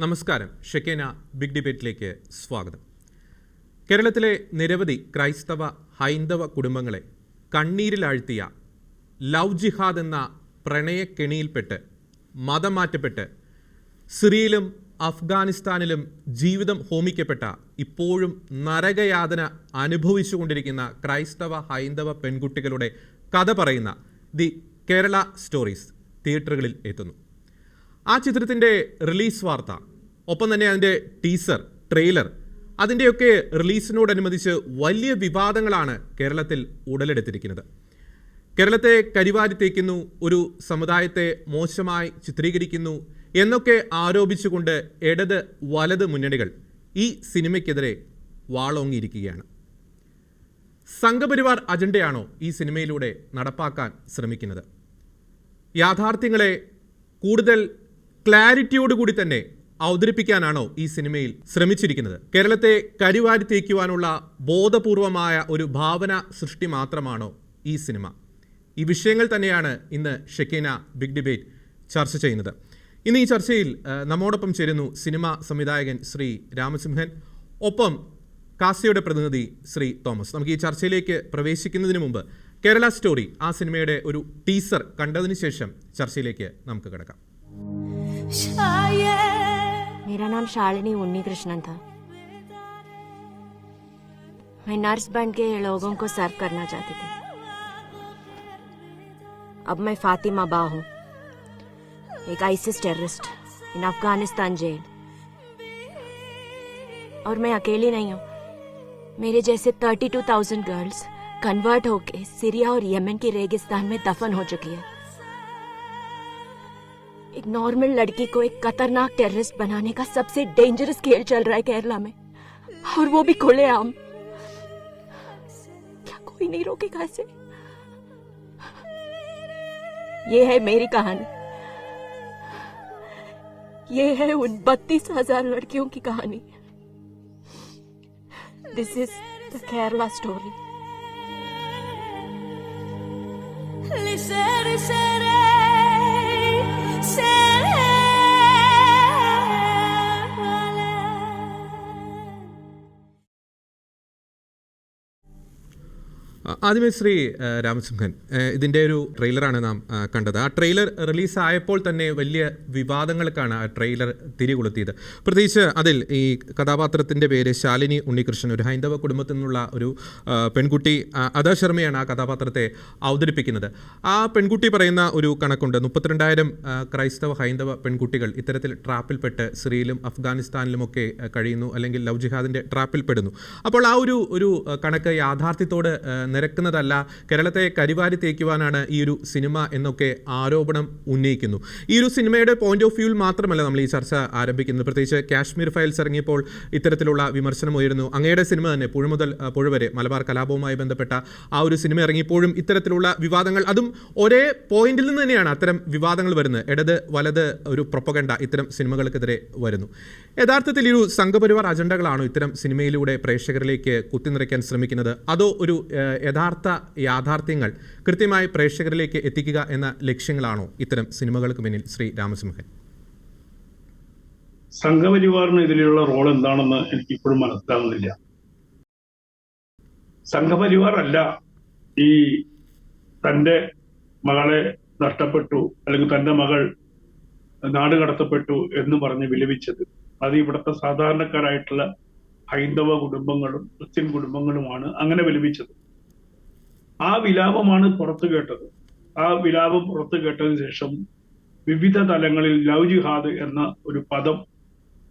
നമസ്കാരം. ഷെക്കേന ബിഗ് ഡിബേറ്റിലേക്ക് സ്വാഗതം. കേരളത്തിലെ നിരവധി ക്രൈസ്തവ ഹൈന്ദവ കുടുംബങ്ങളെ കണ്ണീരിലാഴ്ത്തിയ ലവ് ജിഹാദ് എന്ന പ്രണയക്കെണിയിൽപ്പെട്ട് മതം മാറ്റപ്പെട്ട് സിറിയയിലും അഫ്ഗാനിസ്ഥാനിലും ജീവിതം ഹോമിക്കപ്പെട്ട ഇപ്പോഴും നരകയാതന അനുഭവിച്ചുകൊണ്ടിരിക്കുന്ന ക്രൈസ്തവ ഹൈന്ദവ പെൺകുട്ടികളുടെ കഥ പറയുന്ന ദി കേരള സ്റ്റോറീസ് തിയേറ്ററുകളിൽ എത്തുന്നു. ആ ചിത്രത്തിൻ്റെ റിലീസ് വാർത്ത, ഒപ്പം തന്നെ അതിൻ്റെ ടീസർ, ട്രെയിലർ, അതിൻ്റെയൊക്കെ റിലീസിനോടനുബന്ധിച്ച് വലിയ വിവാദങ്ങളാണ് കേരളത്തിൽ ഉടലെടുത്തിരിക്കുന്നത്. കേരളത്തെ കരിവാരി തേക്കുന്നു, ഒരു സമുദായത്തെ മോശമായി ചിത്രീകരിക്കുന്നു എന്നൊക്കെ ആരോപിച്ചുകൊണ്ട് ഇടത് വലത് മുന്നണികൾ ഈ സിനിമയ്ക്കെതിരെ വാളോങ്ങിയിരിക്കുകയാണ്. സംഘപരിവാർ അജണ്ടയാണോ ഈ സിനിമയിലൂടെ നടപ്പാക്കാൻ ശ്രമിക്കുന്നത്? യാഥാർത്ഥ്യങ്ങളെ കൂടുതൽ ക്ലാരിറ്റിയോടുകൂടി തന്നെ അവതരിപ്പിക്കാനാണോ ഈ സിനിമയിൽ ശ്രമിച്ചിരിക്കുന്നത്? കേരളത്തെ കരിവാരി തേക്കുവാനുള്ള ബോധപൂർവമായ ഒരു ഭാവന സൃഷ്ടി മാത്രമാണോ ഈ സിനിമ? ഈ വിഷയങ്ങൾ തന്നെയാണ് ഇന്ന് ഷെക്കേന ബിഗ് ഡിബേറ്റ് ചർച്ച ചെയ്യുന്നത്. ഇന്ന് ഈ ചർച്ചയിൽ നമ്മോടൊപ്പം ചേരുന്നു സിനിമാ സംവിധായകൻ ശ്രീ രാമസിംഹൻ, ഒപ്പം കാസിയുടെ പ്രതിനിധി ശ്രീ തോമസ്. നമുക്ക് ഈ ചർച്ചയിലേക്ക് പ്രവേശിക്കുന്നതിന് മുമ്പ് കേരള സ്റ്റോറി, ആ സിനിമയുടെ ഒരു ടീസർ കണ്ടതിന് ശേഷം ചർച്ചയിലേക്ക് നമുക്ക് കിടക്കാം. मेरा नाम शालिनी उन्नीकृष्णन था. मैं नर्स बन के लोगों को सर्व करना चाहती थी. अब मैं फातिमा बा हूँ, एक ISIS terrorist in Afghanistan jail. और मैं अकेली नहीं हूँ. मेरे जैसे 32,000 गर्ल्स कन्वर्ट होके सीरिया और यमन के रेगिस्तान में दफन हो चुकी है. एक नॉर्मल लड़की को एक खतरनाक टेररिस्ट बनाने का सबसे डेंजरस खेल चल रहा है केरला में, और वो भी खुलेआम. क्या कोई नहीं रोकेगा इसे? ये है मेरी कहानी. ये है उन 32,000 लड़कियों की कहानी. This is the Kerala story. ആദ്യമേ ശ്രീ രാമസിംഹൻ, ഇതിൻ്റെ ഒരു ട്രെയിലറാണ് നാം കണ്ടത്. ആ ട്രെയിലർ റിലീസായപ്പോൾ തന്നെ വലിയ വിവാദങ്ങൾക്കാണ് ആ ട്രെയിലർ തിരികൊളുത്തിയത്. പ്രത്യേകിച്ച് അതിൽ ഈ കഥാപാത്രത്തിൻ്റെ പേര് ശാലിനി ഉണ്ണികൃഷ്ണൻ, ഒരു ഹൈന്ദവ കുടുംബത്തിൽ നിന്നുള്ള ഒരു പെൺകുട്ടി, അദാ ശർമ്മയാണ് ആ കഥാപാത്രത്തെ അവതരിപ്പിക്കുന്നത്. ആ പെൺകുട്ടി പറയുന്ന ഒരു കണക്കുണ്ട്, 32,000 ക്രൈസ്തവ ഹൈന്ദവ പെൺകുട്ടികൾ ഇത്തരത്തിൽ ട്രാപ്പിൽപ്പെട്ട് സിറിയയിലും അഫ്ഗാനിസ്ഥാനിലുമൊക്കെ കഴിയുന്നു, അല്ലെങ്കിൽ ലവ് ജിഹാദിൻ്റെ ട്രാപ്പിൽപ്പെടുന്നു. അപ്പോൾ ആ ഒരു കണക്ക് യാഥാർത്ഥ്യത്തോട് നിരക്കുന്നതല്ല, കേരളത്തെ കരിവാരി തേക്കുവാനാണ് ഈ ഒരു സിനിമ എന്നൊക്കെ ആരോപണം ഉന്നയിക്കുന്നു. ഈ ഒരു സിനിമയുടെ പോയിന്റ് ഓഫ് വ്യൂവിൽ മാത്രമല്ല നമ്മൾ ഈ ചർച്ച ആരംഭിക്കുന്നത്. പ്രത്യേകിച്ച് കാശ്മീർ ഫയൽസ് ഇറങ്ങിയപ്പോൾ ഇത്തരത്തിലുള്ള വിമർശനം ഉയരുന്നു. അങ്ങയുടെ സിനിമ തന്നെ പുഴ മുതൽ പുഴ വരെ, മലബാർ കലാപവുമായി ബന്ധപ്പെട്ട ആ ഒരു സിനിമ ഇറങ്ങിയപ്പോഴും ഇത്തരത്തിലുള്ള വിവാദങ്ങൾ, അതും ഒരേ പോയിന്റിൽ നിന്ന് തന്നെയാണ് അത്തരം വിവാദങ്ങൾ വരുന്നത്. ഇടത് വലത് ഒരു പ്രൊപ്പഗണ്ട ഇത്തരം സിനിമകൾക്കെതിരെ വരുന്നു. യഥാർത്ഥത്തിൽ ഈ ഒരു സംഘപരിവാർ അജണ്ടകളാണോ ഇത്തരം സിനിമയിലൂടെ പ്രേക്ഷകരിലേക്ക് കുത്തിനിറയ്ക്കാൻ ശ്രമിക്കുന്നത്? അതോ ഒരു യഥാർത്ഥ യാഥാർത്ഥ്യങ്ങൾ കൃത്യമായി പ്രേക്ഷകരിലേക്ക് എത്തിക്കുക എന്ന ലക്ഷ്യങ്ങളാണോ ഇത്തരം സിനിമകൾക്ക് പിന്നിൽ ശ്രീ രാമസിംഹൻ? സംഘപരിവാറിന് ഇതിലുള്ള റോൾ എന്താണെന്ന് എനിക്ക് ഇപ്പോഴും മനസ്സിലാവുന്നില്ല. സംഘപരിവാർ അല്ല ഈ തൻ്റെ മകളെ നഷ്ടപ്പെട്ടു, അല്ലെങ്കിൽ തൻ്റെ മകൾ നാട് കടത്തപ്പെട്ടു എന്ന് പറഞ്ഞ് വിലപിച്ചത്. അത് ഇവിടുത്തെ സാധാരണക്കാരായിട്ടുള്ള ഹൈന്ദവ കുടുംബങ്ങളും ക്രിസ്ത്യൻ കുടുംബങ്ങളുമാണ് അങ്ങനെ വിലപിച്ചത്. ആ വിലാപമാണ് പുറത്തു കേട്ടത്. ആ വിലാപം പുറത്തു കേട്ടതിന് ശേഷം വിവിധ തലങ്ങളിൽ ലവ് ജിഹാദ് എന്ന ഒരു പദം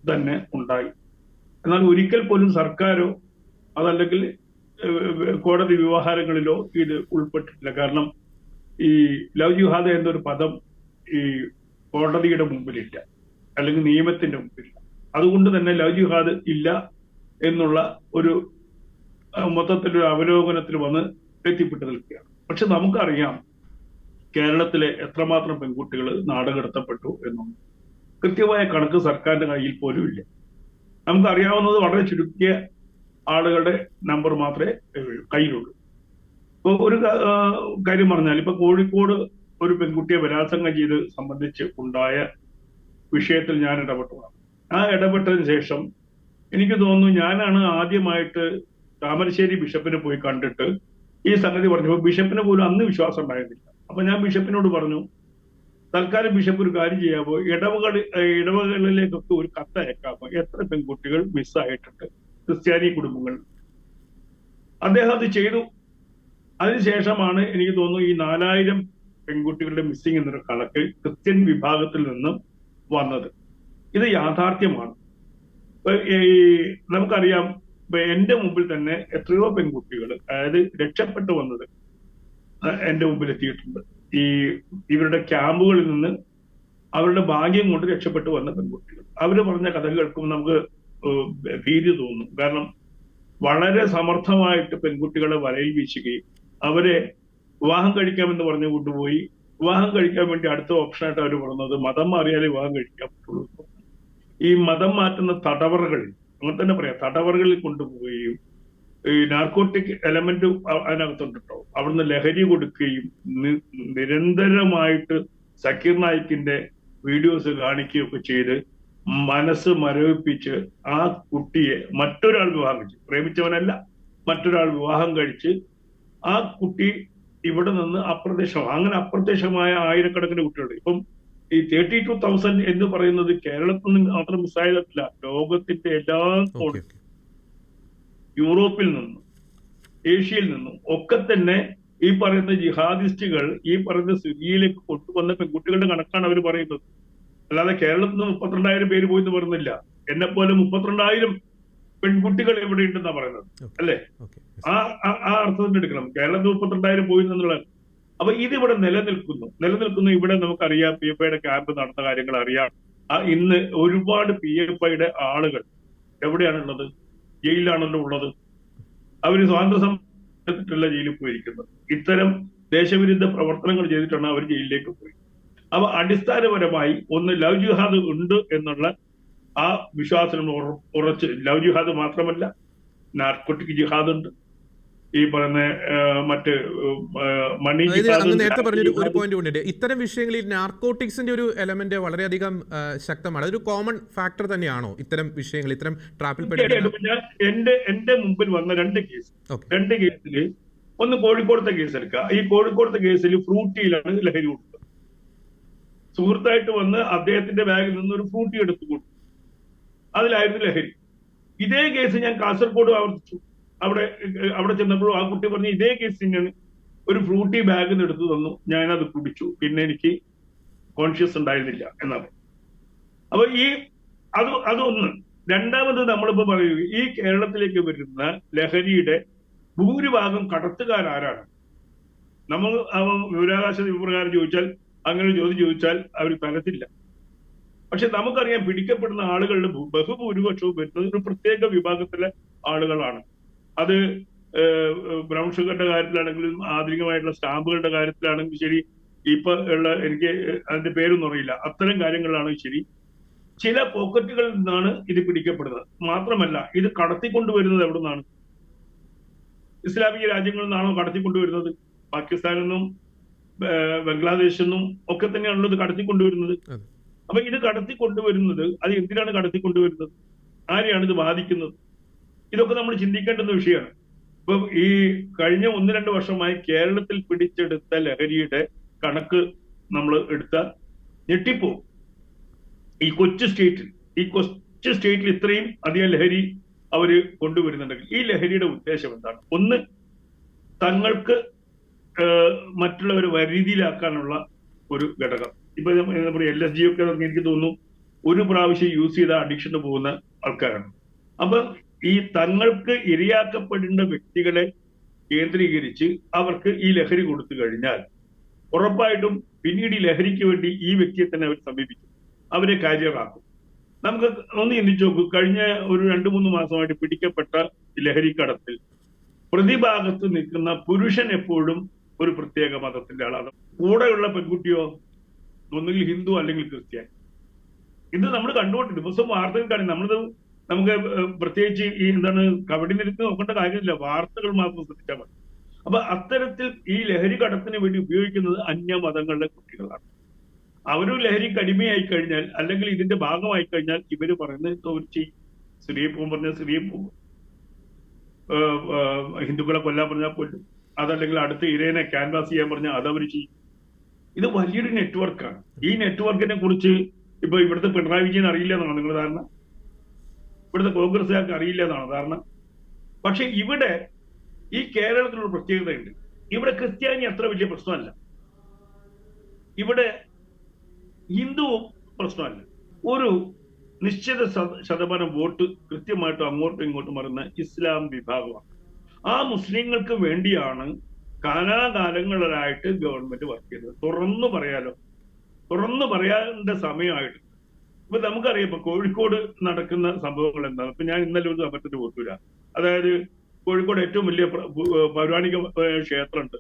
തന്നെ ഉണ്ടായി. എന്നാൽ ഒരിക്കൽ പോലും സർക്കാരോ അതല്ലെങ്കിൽ കോടതി വ്യവഹാരങ്ങളിലോ ഇത് ഉൾപ്പെട്ടിട്ടില്ല. കാരണം ഈ ലവ് ജിഹാദ് എന്നൊരു പദം ഈ കോടതിയുടെ മുമ്പിലില്ല, അല്ലെങ്കിൽ നിയമത്തിന്റെ മുമ്പിലില്ല. അതുകൊണ്ട് തന്നെ ലവ് ജിഹാദ് ഇല്ല എന്നുള്ള ഒരു മൊത്തത്തിലൊരു അവലോകനത്തിൽ വന്ന് എത്തിപ്പെട്ടു നിൽക്കുകയാണ്. പക്ഷെ നമുക്കറിയാം കേരളത്തിലെ എത്രമാത്രം പെൺകുട്ടികൾ നാട് കടത്തപ്പെട്ടു എന്നൊന്നും കൃത്യമായ കണക്ക് സർക്കാരിന്റെ കയ്യിൽ പോലും ഇല്ല. നമുക്കറിയാവുന്നത് വളരെ ചുരുക്കിയ ആളുകളുടെ നമ്പർ മാത്രമേ കയ്യിലുള്ളൂ. ഇപ്പൊ ഒരു കാര്യം പറഞ്ഞാൽ, ഇപ്പൊ കോഴിക്കോട് ഒരു പെൺകുട്ടിയെ ബലാത്സംഗം ചെയ്ത് സംബന്ധിച്ച് ഉണ്ടായ വിഷയത്തിൽ ഞാൻ ഇടപെട്ടതാണ്. ആ ഇടപെട്ടതിന് ശേഷം എനിക്ക് തോന്നുന്നു ഞാനാണ് ആദ്യമായിട്ട് താമരശ്ശേരി ബിഷപ്പിനെ പോയി കണ്ടിട്ട് ഈ സംഗതി പറഞ്ഞപ്പോൾ ബിഷപ്പിന് പോലും അന്ന് വിശ്വാസം ഉണ്ടായിരുന്നില്ല. അപ്പൊ ഞാൻ ബിഷപ്പിനോട് പറഞ്ഞു, തൽക്കാലം ബിഷപ്പ് ഒരു കാര്യം ചെയ്യാമോ, ഇടവകളിലേക്കൊക്കെ ഒരു കത്ത് അയക്കാമോ, എത്ര പെൺകുട്ടികൾ മിസ്സായിട്ടുണ്ട് ക്രിസ്ത്യാനി കുടുംബങ്ങൾ. അദ്ദേഹം അത് ചെയ്തു. അതിനുശേഷമാണ് എനിക്ക് തോന്നുന്നു ഈ 4000 പെൺകുട്ടികളുടെ മിസ്സിംഗ് എന്നൊരു കണക്ക് ക്രിസ്ത്യൻ വിഭാഗത്തിൽ നിന്നും വന്നത്. ഇത് യാഥാർത്ഥ്യമാണ്. നമുക്കറിയാം, എന്റെ മുമ്പിൽ തന്നെ എത്രയോ പെൺകുട്ടികൾ, അതായത് രക്ഷപ്പെട്ടു വന്നത് എന്റെ മുമ്പിൽ എത്തിയിട്ടുണ്ട്. ഇവരുടെ ക്യാമ്പുകളിൽ നിന്ന് അവരുടെ ഭാഗ്യം കൊണ്ട് രക്ഷപ്പെട്ടു വന്ന പെൺകുട്ടികൾ. അവര് പറഞ്ഞ കഥ കേൾക്കുമ്പോൾ നമുക്ക് ഭീതി തോന്നും. കാരണം വളരെ സമർത്ഥമായിട്ട് പെൺകുട്ടികളെ വലയിൽ വീശുകയും അവരെ വിവാഹം കഴിക്കാമെന്ന് പറഞ്ഞു കൊണ്ടുപോയി വിവാഹം കഴിക്കാൻ വേണ്ടി അടുത്ത ഓപ്ഷനായിട്ട് അവർ പറഞ്ഞത് മതം മാറിയാലേ വിവാഹം കഴിക്കാൻ പറ്റുള്ളൂ. ഈ മതം മാറ്റുന്ന തടവറകളിൽ, അങ്ങനെ തന്നെ പറയാം, തടവറകളിൽ കൊണ്ടുപോവുകയും ഈ നാർക്കോട്ടിക് എലമെന്റ് അതിനകത്തുണ്ട് കേട്ടോ, അവിടുന്ന് ലഹരി കൊടുക്കുകയും നിരന്തരമായിട്ട് സക്കീർ നായിക്കിന്റെ വീഡിയോസ് കാണിക്കുകയൊക്കെ ചെയ്ത് മനസ്സ് മരവിപ്പിച്ച് ആ കുട്ടിയെ മറ്റൊരാൾ വിവാഹം കഴിച്ചു, പ്രേമിച്ചവനല്ല, മറ്റൊരാൾ വിവാഹം കഴിച്ച് ആ കുട്ടി ഇവിടെ നിന്ന് അപ്രത്യക്ഷമാണ്. അങ്ങനെ അപ്രത്യക്ഷമായ ആയിരക്കണക്കിന് കുട്ടികളുണ്ട്. ഇപ്പം ഈ 32,000 എന്ന് പറയുന്നത് കേരളത്തിൽ നിന്ന് മാത്രം മിസ്സായതല്ല, ലോകത്തിന്റെ എല്ലാ യൂറോപ്പിൽ നിന്നും ഏഷ്യയിൽ നിന്നും ഒക്കെ തന്നെ ഈ പറയുന്ന ജിഹാദിസ്റ്റുകൾ ഈ പറയുന്ന സിറിയയിലേക്ക് കൊണ്ടുവന്ന പെൺകുട്ടികളുടെ കണക്കാണ് അവർ പറയുന്നത്. അല്ലാതെ കേരളത്തിൽ നിന്ന് 32,000 പേര് പോയി എന്ന് പറയുന്നില്ല. എന്നെ പോലെ 32,000 പെൺകുട്ടികൾ ഇവിടെ ഉണ്ടെന്നാ പറയുന്നത്, അല്ലെ? ആ അർത്ഥത്തിൽ എടുക്കണം. കേരളത്തിൽ 32,000 പോയി എന്നുള്ളത്. അപ്പൊ ഇതിവിടെ നിലനിൽക്കുന്നു. ഇവിടെ നമുക്കറിയാം, PFIയുടെ ക്യാമ്പ് നടന്ന കാര്യങ്ങൾ അറിയാം. ഇന്ന് ഒരുപാട് PFIയുടെ ആളുകൾ എവിടെയാണുള്ളത്? ജയിലിലാണല്ലോ ഉള്ളത്. അവര് സ്വാതന്ത്ര്യ സമരത്തിലല്ല ജയിലിൽ പോയിരിക്കുന്നത്. ഇത്തരം ദേശവിരുദ്ധ പ്രവർത്തനങ്ങൾ ചെയ്തിട്ടാണ് അവർ ജയിലിലേക്ക് പോയി. അപ്പൊ അടിസ്ഥാനപരമായി ഒന്ന് ലവ് ജിഹാദ് ഉണ്ട് എന്നുള്ള ആ വിശ്വാസം ഉറച്ച്, ലവ് ജിഹാദ് മാത്രമല്ല, നാർക്കോട്ടിക് ജിഹാദ് ഉണ്ട്, ഈ പറയുന്ന മറ്റ് മണി ജിഹാദ്. നേരത്തെ പറഞ്ഞൊരു ഒരു പോയിന്റ് കൊണ്ടിട്ട് ഇത്തരം വിഷയങ്ങളിൽ നാർക്കോട്ടിക്സിന്റെ ഒരു എലമെന്റ് വളരെയധികം ശക്തമാണ്. അതൊരു കോമൺ ഫാക്ടർ തന്നെയാണോ ഇത്തരം വിഷയങ്ങൾ, ഇത്തരം ട്രാപ്പിൽ പെടുന്നത്? എന്റെ മുമ്പിൽ വന്ന രണ്ട് കേസിൽ ഒന്ന് കോഴിക്കോടത്തെ കേസ് എടുക്കുക. ഈ കോഴിക്കോടത്തെ കേസിൽ ഫ്രൂട്ടിയിലാണ് ലഹരി കൊടുത്തത്. സുഹൃത്തായിട്ട് വന്ന് അദ്ദേഹത്തിന്റെ ബാഗിൽ നിന്ന് ഒരു ഫ്രൂട്ടി എടുത്തു കൊടുത്തു. അതിലായിരുന്നു ലഹരി. ഇതേ കേസ് ഞാൻ കാസർഗോഡ് ആവർത്തിച്ചു. അവിടെ ചെന്നപ്പോഴും ആ കുട്ടി പറഞ്ഞു ഇതേ കേസ് തന്നെയാണ്. ഒരു ഫ്രൂട്ടി ബാഗിൽ നിന്ന് എടുത്തു തന്നു, ഞാനത് കുടിച്ചു, പിന്നെ എനിക്ക് കോൺഷ്യസ് ഉണ്ടായിരുന്നില്ല എന്നാണ്. അപ്പൊ അതൊന്ന്. രണ്ടാമത് നമ്മളിപ്പോ പറയൂ, ഈ കേരളത്തിലേക്ക് വരുന്ന ലഹരിയുടെ ഭൂരിഭാഗം കടത്തുകാരാരാണ്? നമ്മൾ വിവരാവകാശ വിപ്രകാരം ചോദിച്ചാൽ, അങ്ങനെ ചോദ്യം ചോദിച്ചാൽ അവർ തരത്തില്ല. പക്ഷെ നമുക്കറിയാം, പിടിക്കപ്പെടുന്ന ആളുകളുടെ ബഹുഭൂരിപക്ഷവും വരുന്നത് ഒരു പ്രത്യേക വിഭാഗത്തിലെ ആളുകളാണ്. അത് ബ്രൗൺ ഷുഗറിന്റെ കാര്യത്തിലാണെങ്കിലും ആധുനികമായിട്ടുള്ള സ്റ്റാമ്പുകളുടെ കാര്യത്തിലാണെങ്കിലും ശരി, ഇപ്പൊ ഉള്ള, എനിക്ക് അതിന്റെ പേരൊന്നും അറിയില്ല, അത്തരം കാര്യങ്ങളാണെങ്കിൽ ശരി, ചില പോക്കറ്റുകളിൽ നിന്നാണ് ഇത് പിടിക്കപ്പെടുന്നത്. മാത്രമല്ല, ഇത് കടത്തിക്കൊണ്ടുവരുന്നത് എവിടെ നിന്നാണ്? ഇസ്ലാമിക രാജ്യങ്ങളിൽ നിന്നാണോ കടത്തിക്കൊണ്ടുവരുന്നത്? പാകിസ്ഥാനിൽ നിന്നും ബംഗ്ലാദേശിൽ നിന്നും ഒക്കെ തന്നെയാണല്ലോ ഇത് കടത്തിക്കൊണ്ടുവരുന്നത്. അപ്പൊ ഇത് കടത്തിക്കൊണ്ടുവരുന്നത്, അത് എന്തിനാണ് കടത്തിക്കൊണ്ടുവരുന്നത്? ആരെയാണ് ഇത് ബാധിക്കുന്നത്? ഇതൊക്കെ നമ്മൾ ചിന്തിക്കേണ്ടുന്ന വിഷയമാണ്. ഇപ്പൊ ഈ കഴിഞ്ഞ 1-2 വർഷമായി കേരളത്തിൽ പിടിച്ചെടുത്ത ലഹരിയുടെ കണക്ക് നമ്മൾ എടുത്താൽ ഞെട്ടിപ്പോവും. ഈ കൊച്ചു സ്റ്റേറ്റിൽ ഇത്രയും അധികം ലഹരി അവര് കൊണ്ടുവരുന്നുണ്ടെങ്കിൽ ഈ ലഹരിയുടെ ഉദ്ദേശം എന്താണ്? ഒന്ന്, തങ്ങൾക്ക് മറ്റുള്ളവരെ വരുതിയിലാക്കാനുള്ള ഒരു ഘടകം. ഇപ്പൊ LSD ഒക്കെ എനിക്ക് തോന്നുന്നു ഒരു പ്രാവശ്യം യൂസ് ചെയ്ത അഡിക്ഷന് പോകുന്ന ആൾക്കാരാണ്. അപ്പൊ ഈ തങ്ങൾക്ക് ഇരയാക്കപ്പെടേണ്ട വ്യക്തികളെ കേന്ദ്രീകരിച്ച് അവർക്ക് ഈ ലഹരി കൊടുത്തു കഴിഞ്ഞാൽ ഉറപ്പായിട്ടും പിന്നീട് ഈ ലഹരിക്ക് വേണ്ടി ഈ വ്യക്തിയെ തന്നെ അവർ സമീപിക്കും, അവരെ കാര്യറാക്കും. നമുക്ക് ഒന്ന് ചിന്തിച്ചു നോക്കൂ, കഴിഞ്ഞ ഒരു 2-3 മാസമായിട്ട് പിടിക്കപ്പെട്ട ലഹരി കടത്തിൽ പ്രതിഭാഗത്ത് നിൽക്കുന്ന പുരുഷൻ എപ്പോഴും ഒരു പ്രത്യേക മതത്തിന്റെ ആളാണ്. കൂടെയുള്ള പെൺകുട്ടിയോ ഒന്നുകിൽ ഹിന്ദു അല്ലെങ്കിൽ ക്രിസ്ത്യൻ. ഇത് നമ്മൾ കണ്ടുകൊണ്ട് ദിവസം വാർത്തകൾ കാണും. നമുക്ക് പ്രത്യേകിച്ച് ഈ കബഡി നിരക്ക് നോക്കേണ്ട കാര്യമില്ല, വാർത്തകൾ മാത്രം ശ്രദ്ധിച്ചാൽ മതി. അപ്പൊ അത്തരത്തിൽ ഈ ലഹരി കടത്തിന് വേണ്ടി ഉപയോഗിക്കുന്നത് അന്യമതങ്ങളുടെ കുട്ടികളാണ്. അവരും ലഹരിക്ക് അടിമയായി കഴിഞ്ഞാൽ, അല്ലെങ്കിൽ ഇതിന്റെ ഭാഗമായി കഴിഞ്ഞാൽ, ഇവര് പറയുന്നത് ഒരു ചെയ്യും. സ്ത്രീയെ പോകും പറഞ്ഞാൽ സ്ത്രീയെ പോകും, ഹിന്ദുക്കളെ കൊല്ലാൻ പറഞ്ഞാൽ കൊല്ലും, അതല്ലെങ്കിൽ അടുത്ത ഇരേനെ ക്യാൻവാസ് ചെയ്യാൻ പറഞ്ഞാൽ അതവർ ചെയ്യും. ഇത് വലിയൊരു നെറ്റ്വർക്കാണ്. ഈ നെറ്റ്വർക്കിനെ കുറിച്ച് ഇപ്പൊ ഇവിടുത്തെ പിണറായി വിജയൻ അറിയില്ല എന്നാണ് നിങ്ങളുടെ ധാരണ, ഇവിടുത്തെ കോൺഗ്രസ്സുകാർക്ക് അറിയില്ല എന്നാണ് ധാരണ. പക്ഷെ ഇവിടെ ഈ കേരളത്തിലൊരു പ്രത്യേകതയുണ്ട്. ഇവിടെ ക്രിസ്ത്യാനി അത്ര വലിയ പ്രശ്നമല്ല, ഇവിടെ ഹിന്ദുവും പ്രശ്നമല്ല. ഒരു നിശ്ചിത ശതമാനം വോട്ട് കൃത്യമായിട്ടും അങ്ങോട്ടും ഇങ്ങോട്ടും പറയുന്ന ഇസ്ലാം വിഭാഗമാണ്. ആ മുസ്ലിങ്ങൾക്ക് വേണ്ടിയാണ് കാലാകാലങ്ങളിലായിട്ട് ഗവൺമെന്റ് വർക്ക് ചെയ്തത്. തുറന്നു പറയാലോ, തുറന്നു പറയാനുള്ള സമയമായിട്ട്. ഇപ്പൊ നമുക്കറിയാം ഇപ്പൊ കോഴിക്കോട് നടക്കുന്ന സംഭവങ്ങൾ എന്താണ്. ഇപ്പൊ ഞാൻ ഇന്നലെ ഒരു സമരത്തിന് പോയിട്ടില്ല. അതായത് കോഴിക്കോട് ഏറ്റവും വലിയ പൗരാണിക ക്ഷേത്രമുണ്ട്.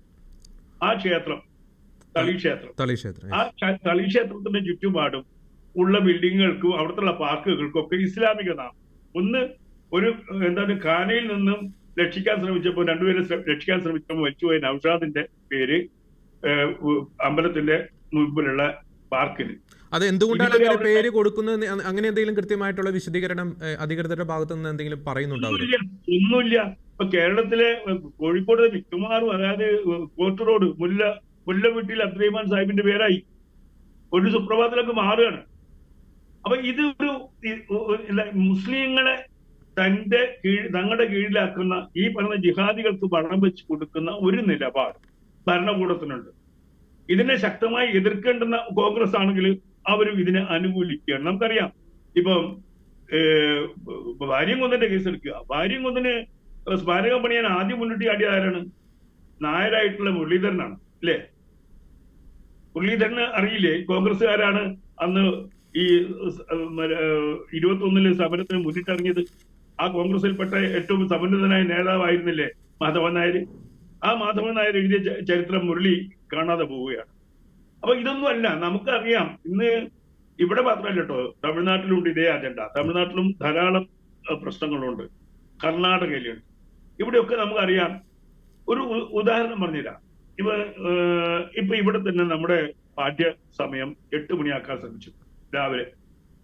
ആ ക്ഷേത്രം തളി ക്ഷേത്രം. ആ തളി ക്ഷേത്രത്തിന്റെ ചുറ്റുപാടും ഉള്ള ബിൽഡിങ്ങുകൾക്കും അവിടുത്തെ പാർക്കുകൾക്കും ഒക്കെ ഇസ്ലാമിക നാമം. ഒന്ന് ഒരു എന്താണ് ഖാനയിൽ നിന്നും രക്ഷിക്കാൻ ശ്രമിച്ചപ്പോൾ, രണ്ടുപേരെ രക്ഷിക്കാൻ ശ്രമിച്ചപ്പോൾ മരിച്ചുപോയ നൗഷാദിന്റെ പേര് അമ്പലത്തിന്റെ മുൻപിലുള്ള പാർക്കിന്. അത് എന്തുകൊണ്ടാണ് അങ്ങനെ പേര് കൊടുക്കുന്നത്? അങ്ങനെ എന്തെങ്കിലും കൃത്യമായിട്ടുള്ള വിശദീകരണം അധികൃതരുടെ ഭാഗത്തു നിന്ന് എന്തെങ്കിലും പറയുന്നുണ്ടോ? ഒന്നുമില്ല. ഇപ്പൊ കേരളത്തിലെ കോഴിക്കോട് മിക്കവാറും, അതായത് കോർട്ട് റോഡ് മുല്ല വീട്ടിൽ അബ്ദുറഹ്മാൻ സാഹിബിന്റെ പേരായി ഒരു സുപ്രഭാതത്തിലൊക്കെ മാറുകയാണ്. അപ്പൊ ഇത് ഒരു മുസ്ലിങ്ങളെ തങ്ങളുടെ കീഴിലാക്കുന്ന ഈ പറഞ്ഞ ജിഹാദികൾക്ക് പണം വെച്ച് കൊടുക്കുന്ന ഒരു നിലപാട് ഭരണകൂടത്തിനുണ്ട്. ഇതിനെ ശക്തമായി എതിർക്കേണ്ടുന്ന കോൺഗ്രസ് ആണെങ്കിൽ അവരും ഇതിനെ അനുകൂലിക്കുകയാണ്. നമുക്കറിയാം ഇപ്പം വാര്യംകുന്നന്റെ കേസ് എടുക്കുക. വാര്യംകുന്നിന് സ്മാരകം പണിയാൻ ആദ്യം മുന്നിട്ട് ആടിയ ആരാണ്? നായരായിട്ടുള്ള മുരളീധരനാണ്, അല്ലേ? മുരളീധരന് അറിയില്ലേ കോൺഗ്രസ്സുകാരാണ് അന്ന് ഈ 21 സമരത്തിന് മുന്നിട്ടിറങ്ങിയത്? ആ കോൺഗ്രസിൽപ്പെട്ട ഏറ്റവും സമുന്നതനായ നേതാവായിരുന്നില്ലേ മാധവൻ നായർ? ആ മാധവൻ നായർ എഴുതിയ ചരിത്രം മുരളി കാണാതെ പോവുകയാണ്. അപ്പൊ ഇതൊന്നും അല്ല, നമുക്കറിയാം. ഇന്ന് ഇവിടെ മാത്രമല്ല കേട്ടോ, തമിഴ്നാട്ടിലുണ്ട് ഇതേ അജണ്ട. തമിഴ്നാട്ടിലും ധാരാളം പ്രശ്നങ്ങളുണ്ട്, കർണാടകയിലുണ്ട്. ഇവിടെയൊക്കെ നമുക്കറിയാം. ഒരു ഉദാഹരണം പറഞ്ഞുതരാം. ഇപ്പൊ ഇവിടെ തന്നെ നമ്മുടെ പാഠ്യ സമയം 8 മണിയാക്കാൻ ശ്രമിച്ചു. രാവിലെ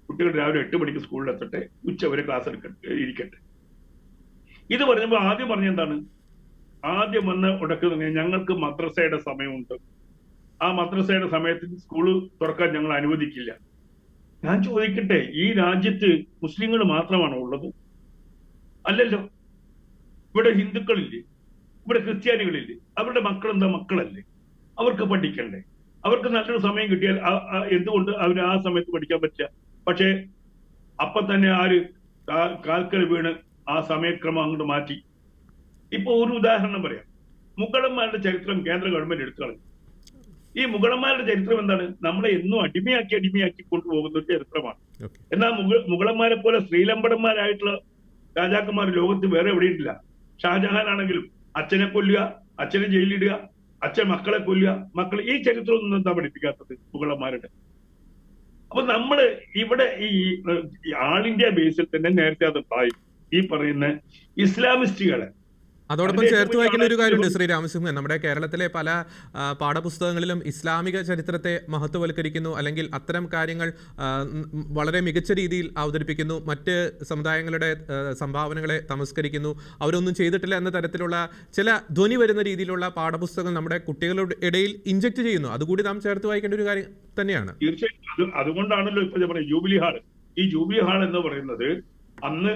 കുട്ടികൾ രാവിലെ 8 മണിക്ക് സ്കൂളിലെത്തട്ടെ, ഉച്ചവരെ ക്ലാസ് ഇരിക്കട്ടെ. ഇത് പറഞ്ഞപ്പോൾ ആദ്യം പറഞ്ഞെന്താണ്? ആദ്യം വന്ന് ഉടക്കുന്നത് ഞങ്ങൾക്ക് മദ്രസയുടെ സമയമുണ്ട്, ആ മദ്രസയുടെ സമയത്ത് സ്കൂള് തുറക്കാൻ ഞങ്ങൾ അനുവദിക്കില്ല. ഞാൻ ചോദിക്കട്ടെ, ഈ രാജ്യത്ത് മുസ്ലിങ്ങൾ മാത്രമാണോ ഉള്ളത്? അല്ലല്ലോ. ഇവിടെ ഹിന്ദുക്കളില്ലേ, ഇവിടെ ക്രിസ്ത്യാനികളില്ലേ? അവരുടെ മക്കളെന്താ മക്കളല്ലേ? അവർക്ക് പഠിക്കണ്ടേ? അവർക്ക് നല്ലൊരു സമയം കിട്ടിയാൽ എന്തുകൊണ്ട് അവര് ആ സമയത്ത് പഠിക്കാൻ പറ്റില്ല? പക്ഷേ അപ്പൊ തന്നെ ആര് കാൽക്കൽ വീണ് ആ സമയക്രമം അങ്ങോട്ട് മാറ്റി. ഇപ്പൊ ഒരു ഉദാഹരണം പറയാം. മുഗളന്മാരുടെ ചരിത്രം കേന്ദ്ര ഗവൺമെന്റ് എടുത്തു കളഞ്ഞു. ഈ മുഗളന്മാരുടെ ചരിത്രം എന്താണ്? നമ്മളെ എന്നും അടിമയാക്കി കൊണ്ടുപോകുന്ന ഒരു ചരിത്രമാണ്. എന്നാൽ മുഗളന്മാരെ പോലെ ശ്രീലമ്പടന്മാരായിട്ടുള്ള രാജാക്കന്മാർ ലോകത്ത് വേറെ എവിടെയിട്ടില്ല. ഷാജഹാൻ ആണെങ്കിലും അച്ഛനെ കൊല്ലുക, അച്ഛനെ ജയിലിടുക, അച്ഛൻ മക്കളെ കൊല്ലുക, ഈ ചരിത്രമൊന്നും എന്താ പഠിപ്പിക്കാത്തത് മുഗളന്മാരുടെ? അപ്പൊ നമ്മള് ഇവിടെ ഈ ആൾ ഇന്ത്യ ബേസിൽ തന്നെ നേരത്തെ അത് ഉണ്ടായി. ഈ പറയുന്ന ഇസ്ലാമിസ്റ്റുകളെ അതോടൊപ്പം ചേർത്ത് വായിക്കുന്ന ഒരു കാര്യമുണ്ട് ശ്രീ രാമസിംഹൻ. നമ്മുടെ കേരളത്തിലെ പല പാഠപുസ്തകങ്ങളിലും ഇസ്ലാമിക ചരിത്രത്തെ മഹത്വവൽക്കരിക്കുന്നു, അല്ലെങ്കിൽ അത്തരം കാര്യങ്ങൾ വളരെ മികച്ച രീതിയിൽ അവതരിപ്പിക്കുന്നു, മറ്റ് സമുദായങ്ങളുടെ സംഭാവനകളെ തമസ്കരിക്കുന്നു, അവരൊന്നും ചെയ്തിട്ടില്ല എന്ന തരത്തിലുള്ള ചില ധ്വനി വരുന്ന രീതിയിലുള്ള പാഠപുസ്തകങ്ങൾ നമ്മുടെ കുട്ടികളുടെ ഇടയിൽ ഇൻജക്ട് ചെയ്യുന്നു. അതുകൂടി നാം ചേർത്ത് വായിക്കേണ്ട ഒരു കാര്യം തന്നെയാണ്. തീർച്ചയായും. അതുകൊണ്ടാണല്ലോ ഇപ്പൊ ഞാൻ പറയുന്നത് ജൂബിലി ഹാൾ. ഈ ജൂബിലി ഹാൾ എന്ന് പറയുന്നത് അന്ന്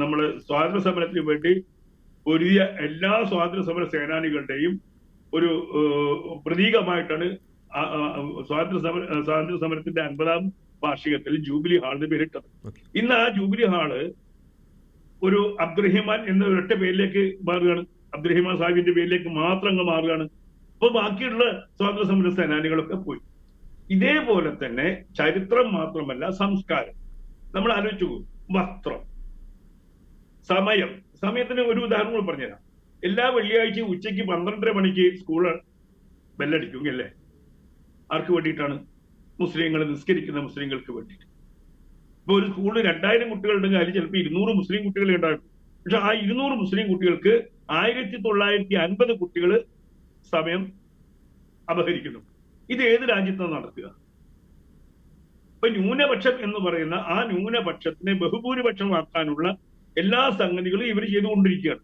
നമ്മള് സ്വാതന്ത്ര്യ സമരത്തിന് വേണ്ടി ഒരുതിയ എല്ലാ സ്വാതന്ത്ര്യ സമര സേനാനികളുടെയും ഒരു പ്രതീകമായിട്ടാണ് സ്വാതന്ത്ര്യ സമരത്തിന്റെ 50ാം വാർഷികത്തിൽ ജൂബിലി ഹാളിന് പേരിട്ടത്. ഇന്ന് ആ ജൂബിലി ഹാള് ഒരു അബ്ദുറഹിമാൻ എന്ന ഒരൊറ്റ പേരിലേക്ക് മാറുകയാണ്. അബ്ദുറഹിമാൻ സാഹിബിന്റെ പേരിലേക്ക് മാത്രം അങ്ങ് മാറുകയാണ്. അപ്പൊ ബാക്കിയുള്ള സ്വാതന്ത്ര്യ സമര സേനാനികളൊക്കെ പോയി. ഇതേപോലെ തന്നെ ചരിത്രം മാത്രമല്ല, സംസ്കാരം നമ്മൾ ആലോചിച്ചു. വസ്ത്രം, സമയത്തിന് ഒരു ഉദാഹരണം പറഞ്ഞുതരാം. എല്ലാ വെള്ളിയാഴ്ചയും ഉച്ചയ്ക്ക് 12:30 മണിക്ക് സ്കൂള് ബെല്ലടിക്കും അല്ലേ? ആർക്ക് വേണ്ടിയിട്ടാണ്? മുസ്ലിങ്ങൾ, നിസ്കരിക്കുന്ന മുസ്ലിങ്ങൾക്ക് വേണ്ടിയിട്ട്. ഇപ്പൊ ഒരു സ്കൂളിൽ 2000 കുട്ടികളുണ്ടെങ്കിൽ അതിൽ ചിലപ്പോൾ 200 മുസ്ലിം കുട്ടികളെ ഉണ്ടാകും. പക്ഷെ ആ 200 മുസ്ലിം കുട്ടികൾക്ക് 1950 കുട്ടികൾ സമയം അപഹരിക്കുന്നു. ഇത് ഏത് രാജ്യത്താണ് നടക്കുക? ഇപ്പൊ ന്യൂനപക്ഷം എന്ന് പറയുന്ന ആ ന്യൂനപക്ഷത്തിനെ ബഹുഭൂരിപക്ഷമാക്കാനുള്ള എല്ലാ സംഗതികളും ഇവർ ചെയ്തുകൊണ്ടിരിക്കുകയാണ്.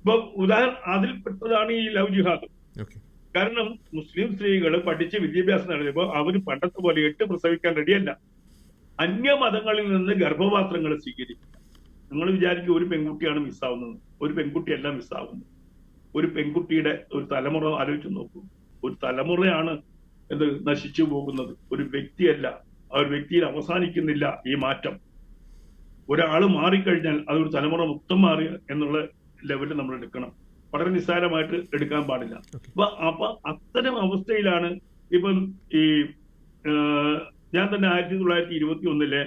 ഇപ്പൊ ഉദാഹരണം അതിൽപ്പെട്ടതാണ് ഈ ലവ് ജിഹാദ്. ഓക്കെ. കാരണം മുസ്ലിം സ്ത്രീകൾ പഠിച്ച് വിദ്യാഭ്യാസം നടത്തിയപ്പോൾ അവർ പണ്ടത്തെ പോലെ 8 പ്രസവിക്കാൻ റെഡിയല്ല. അന്യമതങ്ങളിൽ നിന്ന് ഗർഭപാത്രങ്ങൾ സ്വീകരിക്കുക. നിങ്ങൾ വിചാരിക്കും ഒരു പെൺകുട്ടിയാണ് മിസ്സാവുന്നത്. ഒരു പെൺകുട്ടിയല്ല മിസ്സാവുന്നത്. ഒരു പെൺകുട്ടിയുടെ ഒരു തലമുറ ആലോചിച്ച് നോക്കൂ. ഒരു തലമുറയാണ് എന്ത് നശിച്ചു പോകുന്നത്, ഒരു വ്യക്തിയല്ല. ആ ഒരു വ്യക്തിയിൽ അവസാനിക്കുന്നില്ല ഈ മാറ്റം. ഒരാൾ മാറിക്കഴിഞ്ഞാൽ അതൊരു തലമുറ മൊത്തം മാറി എന്നുള്ള ലെവലിൽ നമ്മൾ എടുക്കണം. വളരെ നിസ്സാരമായിട്ട് എടുക്കാൻ പാടില്ല. അപ്പൊ അത്തരം അവസ്ഥയിലാണ് ഇപ്പം ഈ ഞാൻ തന്നെ 1921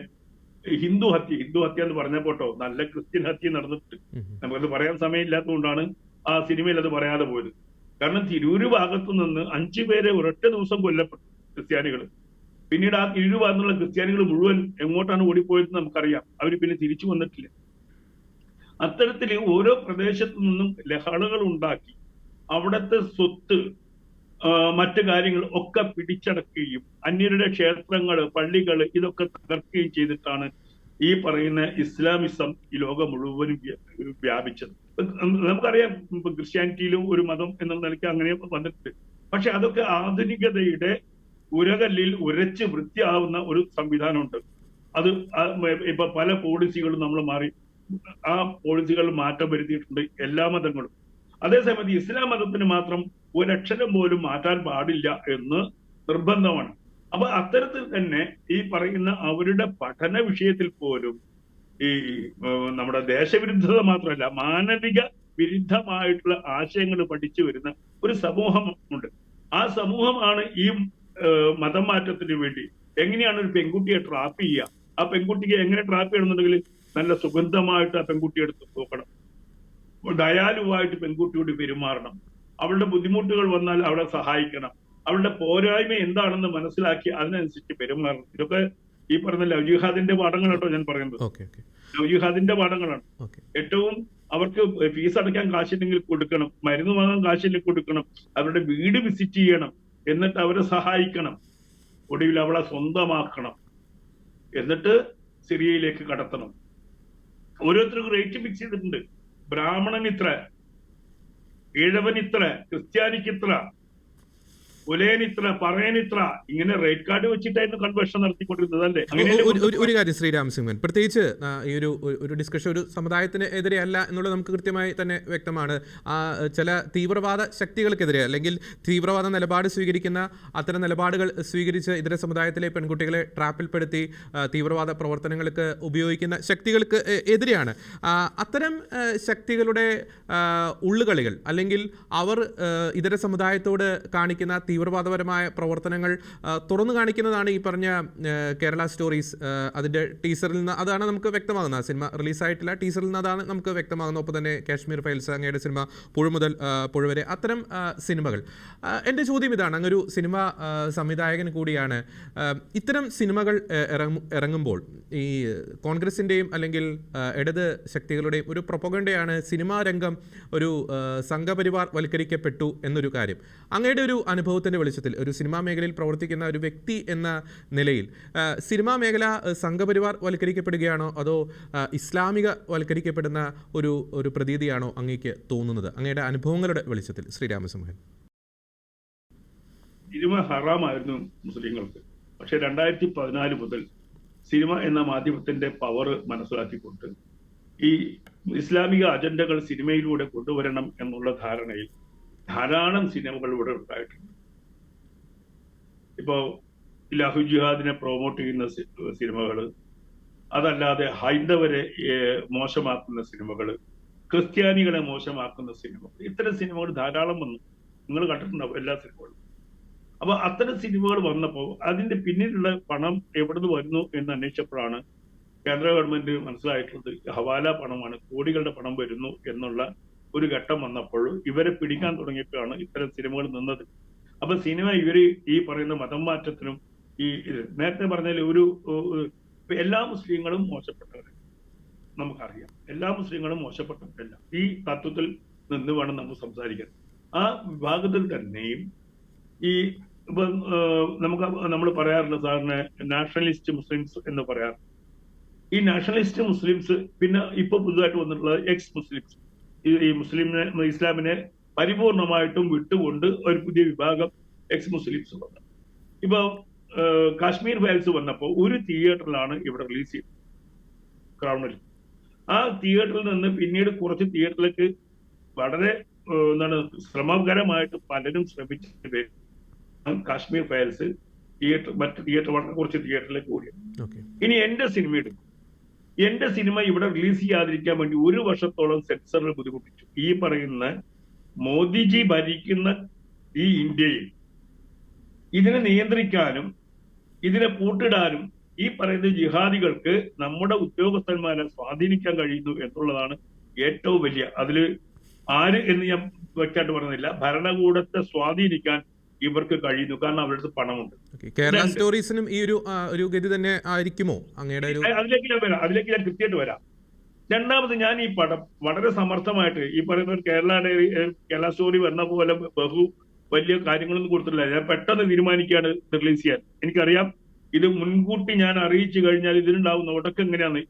ഹിന്ദു ഹത്യ എന്ന് പറഞ്ഞപ്പോട്ടോ നല്ല ക്രിസ്ത്യൻ ഹത്യ നടന്നിട്ട് നമുക്കത് പറയാൻ സമയമില്ലാത്തതുകൊണ്ടാണ് ആ സിനിമയിൽ അത് പറയാതെ പോയത്. കാരണം തിരൂര് ഭാഗത്തു നിന്ന് 5 പേരെ ഒരൊറ്റ ദിവസം കൊല്ലപ്പെട്ടു ക്രിസ്ത്യാനികൾ. പിന്നീട് ആ തിരൂര് ഭാഗത്തുള്ള ക്രിസ്ത്യാനികൾ മുഴുവൻ എങ്ങോട്ടാണ് ഓടിപ്പോയതെന്ന് നമുക്കറിയാം. അവർ പിന്നെ തിരിച്ചു വന്നിട്ടില്ല. അത്തരത്തിൽ ഓരോ പ്രദേശത്തു നിന്നും ലഹളകൾ ഉണ്ടാക്കി അവിടുത്തെ സ്വത്ത് മറ്റു കാര്യങ്ങൾ ഒക്കെ പിടിച്ചടക്കുകയും അന്യരുടെ ക്ഷേത്രങ്ങൾ, പള്ളികൾ ഇതൊക്കെ തകർക്കുകയും ചെയ്തിട്ടാണ് ഈ പറയുന്ന ഇസ്ലാമിസം ഈ ലോകം മുഴുവനും വ്യാപിച്ചത്. നമുക്കറിയാം ഇപ്പൊ ക്രിസ്ത്യാനിറ്റിയിലും ഒരു മതം എന്നുള്ള നിലയ്ക്ക് അങ്ങനെ വന്നിട്ടുണ്ട്. പക്ഷെ അതൊക്കെ ആധുനികതയുടെ ഉരകല്ലിൽ ഉരച്ച് വൃത്തിയാവുന്ന ഒരു സംവിധാനമുണ്ട്. അത് ഇപ്പൊ പല പോളിസികളും നമ്മൾ മാറി ആ പോളിസികൾ മാറ്റം വരുത്തിയിട്ടുണ്ട് എല്ലാ മതങ്ങളും. അതേസമയത്ത് ഇസ്ലാം മതത്തിന് മാത്രം ഒരക്ഷരം പോലും മാറ്റാൻ പാടില്ല എന്ന് നിർബന്ധമാണ്. അപ്പൊ അത്തരത്തിൽ തന്നെ ഈ പറയുന്ന അവരുടെ പഠന വിഷയത്തിൽ പോലും ഈ നമ്മുടെ ദേശവിരുദ്ധത മാത്രമല്ല മാനവിക വിരുദ്ധമായിട്ടുള്ള ആശയങ്ങൾ പഠിച്ചു വരുന്ന ഒരു സമൂഹം ഉണ്ട്. ആ സമൂഹമാണ് ഈ മതം മാറ്റത്തിന് വേണ്ടി എങ്ങനെയാണ് ഒരു പെൺകുട്ടിയെ ട്രാപ്പ് ചെയ്യുക, ആ പെൺകുട്ടിക്ക് എങ്ങനെ ട്രാപ്പ് ചെയ്യണമെന്നുണ്ടെങ്കിൽ നല്ല സുഗന്ധമായിട്ട് ആ പെൺകുട്ടി എടുത്ത് നോക്കണം, ദയാലുവായിട്ട് പെൺകുട്ടിയോട് പെരുമാറണം, അവളുടെ ബുദ്ധിമുട്ടുകൾ വന്നാൽ അവളെ സഹായിക്കണം, അവളുടെ പോരായ്മ എന്താണെന്ന് മനസ്സിലാക്കി അതിനനുസരിച്ച് പെരുമാറണം. ഇതൊക്കെ ഈ പറഞ്ഞ ലവ് ജിഹാദിന്റെ പാഠങ്ങൾ കേട്ടോ ഞാൻ പറയുന്നത്. ലവ് ജിഹാദിന്റെ പാഠങ്ങളാണ്. ഏറ്റവും അവർക്ക് ഫീസ് അടയ്ക്കാൻ കാശില്ലെങ്കിൽ കൊടുക്കണം, മരുന്ന് വാങ്ങാൻ കാശില്ലെങ്കിൽ കൊടുക്കണം, അവരുടെ വീട് വിസിറ്റ് ചെയ്യണം, എന്നിട്ട് അവരെ സഹായിക്കണം, ഒടുവിൽ അവളെ സ്വന്തമാക്കണം, എന്നിട്ട് സിറിയയിലേക്ക് കടത്തണം. ഓരോരുത്തർക്കും റേറ്റ് ഫിക്സ് ചെയ്തിട്ടുണ്ട്. ബ്രാഹ്മണൻ ഇത്ര, ഈഴവൻ ഇത്ര, ക്രിസ്ത്യാനിക്ക് ഇത്ര, പറയനിത്ര, ഇങ്ങനെ റേറ്റ് കാർഡ് വെച്ചിട്ടായിരുന്നു കൺവേർഷൻ നടത്തിക്കൊണ്ടിരുന്നത്. അല്ലേ? ഒരു കാര്യം ശ്രീരാം സിംഹൻ, പ്രത്യേകിച്ച് ഈ ഒരു ഡിസ്കഷൻ ഒരു സമുദായത്തിന് എതിരെയല്ല എന്നുള്ളത് നമുക്ക് കൃത്യമായി തന്നെ വ്യക്തമാണ്. ചില തീവ്രവാദ ശക്തികൾക്കെതിരെ അല്ലെങ്കിൽ തീവ്രവാദ നിലപാട് സ്വീകരിക്കുന്ന അത്തരം നിലപാടുകൾ സ്വീകരിച്ച് ഇതര സമുദായത്തിലെ പെൺകുട്ടികളെ ട്രാപ്പിൽപ്പെടുത്തി തീവ്രവാദ പ്രവർത്തനങ്ങൾക്ക് ഉപയോഗിക്കുന്ന ശക്തികൾക്ക് എതിരെയാണ്. അത്തരം ശക്തികളുടെ ഉള്ളുകളികൾ അല്ലെങ്കിൽ അവർ ഇതര സമുദായത്തോട് കാണിക്കുന്ന തീവ്രവാദപരമായ പ്രവർത്തനങ്ങൾ തുറന്നു കാണിക്കുന്നതാണ് ഈ പറഞ്ഞ കേരള സ്റ്റോറീസ്. അതിൻ്റെ ടീസറിൽ നിന്ന് അതാണ് നമുക്ക് വ്യക്തമാകുന്നത്. സിനിമ റിലീസായിട്ടില്ല, ടീസറിൽ നിന്ന് അതാണ് നമുക്ക് വ്യക്തമാകുന്നത്. ഒപ്പം തന്നെ കാശ്മീർ ഫയൽസ്, അങ്ങയുടെ സിനിമ പുഴ മുതൽ പുഴ വരെ, അത്തരം സിനിമകൾ. എൻ്റെ ചോദ്യം ഇതാണ്, അങ്ങൊരു സിനിമ സംവിധായകൻ കൂടിയാണ്. ഇത്തരം സിനിമകൾ ഇറങ്ങുമ്പോൾ ഈ കോൺഗ്രസിൻ്റെയും അല്ലെങ്കിൽ ഇടത് ശക്തികളുടെയും ഒരു പ്രൊപ്പഗണ്ടയാണ് സിനിമാ രംഗം ഒരു സംഘപരിവാർ വൽക്കരിക്കപ്പെട്ടു എന്നൊരു കാര്യം. അങ്ങയുടെ ഒരു അനുഭവത്തിൻ്റെ വെളിച്ചത്തിൽ ഒരു സിനിമാ മേഖലയിൽ പ്രവർത്തിക്കുന്ന ഒരു വ്യക്തി എന്ന നിലയിൽ സിനിമാ മേഖല സംഘപരിവാർ വൽക്കരിക്കപ്പെടുകയാണോ അതോ ഇസ്ലാമിക വൽക്കരിക്കപ്പെടുന്ന ഒരു പ്രതീതിയാണോ അങ്ങേക്ക് തോന്നുന്നത്, അങ്ങയുടെ അനുഭവങ്ങളുടെ വെളിച്ചത്തിൽ ശ്രീരാമസിംഹൻ? സിനിമ ഹറാമായിരുന്നു മുസ്ലിങ്ങൾക്ക്. പക്ഷെ 2014 മുതൽ സിനിമ എന്ന മാധ്യമത്തിന്റെ പവർ മനസ്സിലാക്കിക്കൊണ്ട് ഈ ഇസ്ലാമിക അജണ്ടകൾ സിനിമയിലൂടെ കൊണ്ടുവരണം എന്നുള്ള ധാരണയിൽ ധാരാളം സിനിമകൾ ഇവിടെ ഉണ്ടായിട്ടുണ്ട്. ഇപ്പോ ലഹു ജിഹാദിനെ പ്രൊമോട്ട് ചെയ്യുന്ന സിനിമകൾ, അതല്ലാതെ ഹൈന്ദവരെ മോശമാക്കുന്ന സിനിമകൾ, ക്രിസ്ത്യാനികളെ മോശമാക്കുന്ന സിനിമകൾ, ഇത്തരം സിനിമകൾ ധാരാളം വന്നു. നിങ്ങൾ കണ്ടിട്ടുണ്ടാവും എല്ലാ സിനിമകളും. അപ്പൊ അത്തരം സിനിമകൾ വന്നപ്പോൾ അതിന്റെ പിന്നിലുള്ള പണം എവിടുന്ന് വരുന്നു എന്ന് അന്വേഷിച്ചപ്പോഴാണ് കേന്ദ്ര ഗവൺമെന്റ് മനസ്സിലായിട്ടുള്ളത് ഹവാല പണമാണ്, കോടികളുടെ പണം വരുന്നു എന്നുള്ള ഒരു ഘട്ടം വന്നപ്പോൾ ഇവരെ പിടിക്കാൻ തുടങ്ങിയപ്പോഴാണ് ഇത്തരം സിനിമകൾ നിന്നത്. അപ്പൊ സിനിമ ഇവര് ഈ പറയുന്ന മതം മാറ്റത്തിനും ഈ നേരത്തെ പറഞ്ഞാൽ എല്ലാ മുസ്ലിങ്ങളും മോശപ്പെട്ടവരെ നമുക്കറിയാം. എല്ലാ മുസ്ലിങ്ങളും മോശപ്പെട്ടവരല്ല. ഈ തത്വത്തിൽ നിന്ന് വേണം നമുക്ക് സംസാരിക്കാൻ. ആ വിഭാഗത്തിൽ തന്നെയും ഈ ഇപ്പം നമുക്ക് നമ്മൾ പറയാറുണ്ട് സാറിന് നാഷണലിസ്റ്റ് മുസ്ലിംസ് എന്ന് പറയാറ്. ഈ നാഷണലിസ്റ്റ് മുസ്ലിംസ് പിന്നെ ഇപ്പൊ പുതുതായിട്ട് വന്നിട്ടുള്ളത് എക്സ് മുസ്ലിംസ്, ഈ ഇസ്ലാമിനെ പരിപൂർണമായിട്ടും വിട്ടുകൊണ്ട് ഒരു പുതിയ വിഭാഗം എക്സ് മുസ്ലിംസ് വന്നു. ഇപ്പൊ കാശ്മീർ ഫയൽസ് വന്നപ്പോൾ ഒരു തിയേറ്ററിലാണ് ഇവിടെ റിലീസ് ചെയ്തത്, ക്രൗണിൽ. ആ തിയേറ്ററിൽ നിന്ന് പിന്നീട് കുറച്ച് തിയേറ്ററിലേക്ക് വളരെ എന്താണ് ശ്രമകരമായിട്ട് പലരും ശ്രമിച്ചിട്ട് കാശ്മീർ ഫയൽസ് മറ്റ് തിയേറ്റർ വളരെ കുറച്ച് തിയേറ്ററിലേക്ക് ഓടിയത്. ഇനി എന്റെ സിനിമ എടുക്കും. എന്റെ സിനിമ ഇവിടെ റിലീസ് ചെയ്യാതിരിക്കാൻ വേണ്ടി 1 വർഷത്തോളം സെൻസറിൽ ബുദ്ധിമുട്ടിച്ചു. ഈ പറയുന്ന മോദിജി ഭരിക്കുന്ന ഈ ഇന്ത്യയിൽ ഇതിനെ നിയന്ത്രിക്കാനും ഇതിനെ പൂട്ടിടാനും ഈ പറയുന്ന ജിഹാദികൾക്ക് നമ്മുടെ ഉദ്യോഗസ്ഥന്മാരെ സ്വാധീനിക്കാൻ കഴിയുന്നു എന്നുള്ളതാണ് ഏറ്റവും വലിയ. അതില് ആര് എന്ന് ഞാൻ വ്യക്തമായിട്ട് പറയുന്നില്ല, ഭരണകൂടത്തെ സ്വാധീനിക്കാൻ ഇവർക്ക് കഴിയുന്നു. കാരണം അവരുടെ അടുത്ത് പണമുണ്ട്. കേരള സ്റ്റോറീസിനും ഈ ഒരു ഗതി തന്നെ ആയിരിക്കുമോ അങ്ങയുടെ? അതിലേക്ക് ഞാൻ കൃത്യമായിട്ട് വരാം. രണ്ടാമത്, ഞാൻ ഈ പടം വളരെ സമർത്ഥമായിട്ട് ഈ പറയുന്ന കേരള സ്റ്റോറി വന്ന പോലെ വലിയ കാര്യങ്ങളൊന്നും കൊടുത്തിട്ടില്ല. ഞാൻ പെട്ടെന്ന് തീരുമാനിക്കുകയാണ് റിലീസ് ചെയ്യാൻ. എനിക്കറിയാം ഇത് മുൻകൂട്ടി ഞാൻ അറിയിച്ചു കഴിഞ്ഞാൽ ഇതിനുണ്ടാവുന്ന ഒടക്ക് എങ്ങനെയാണ്.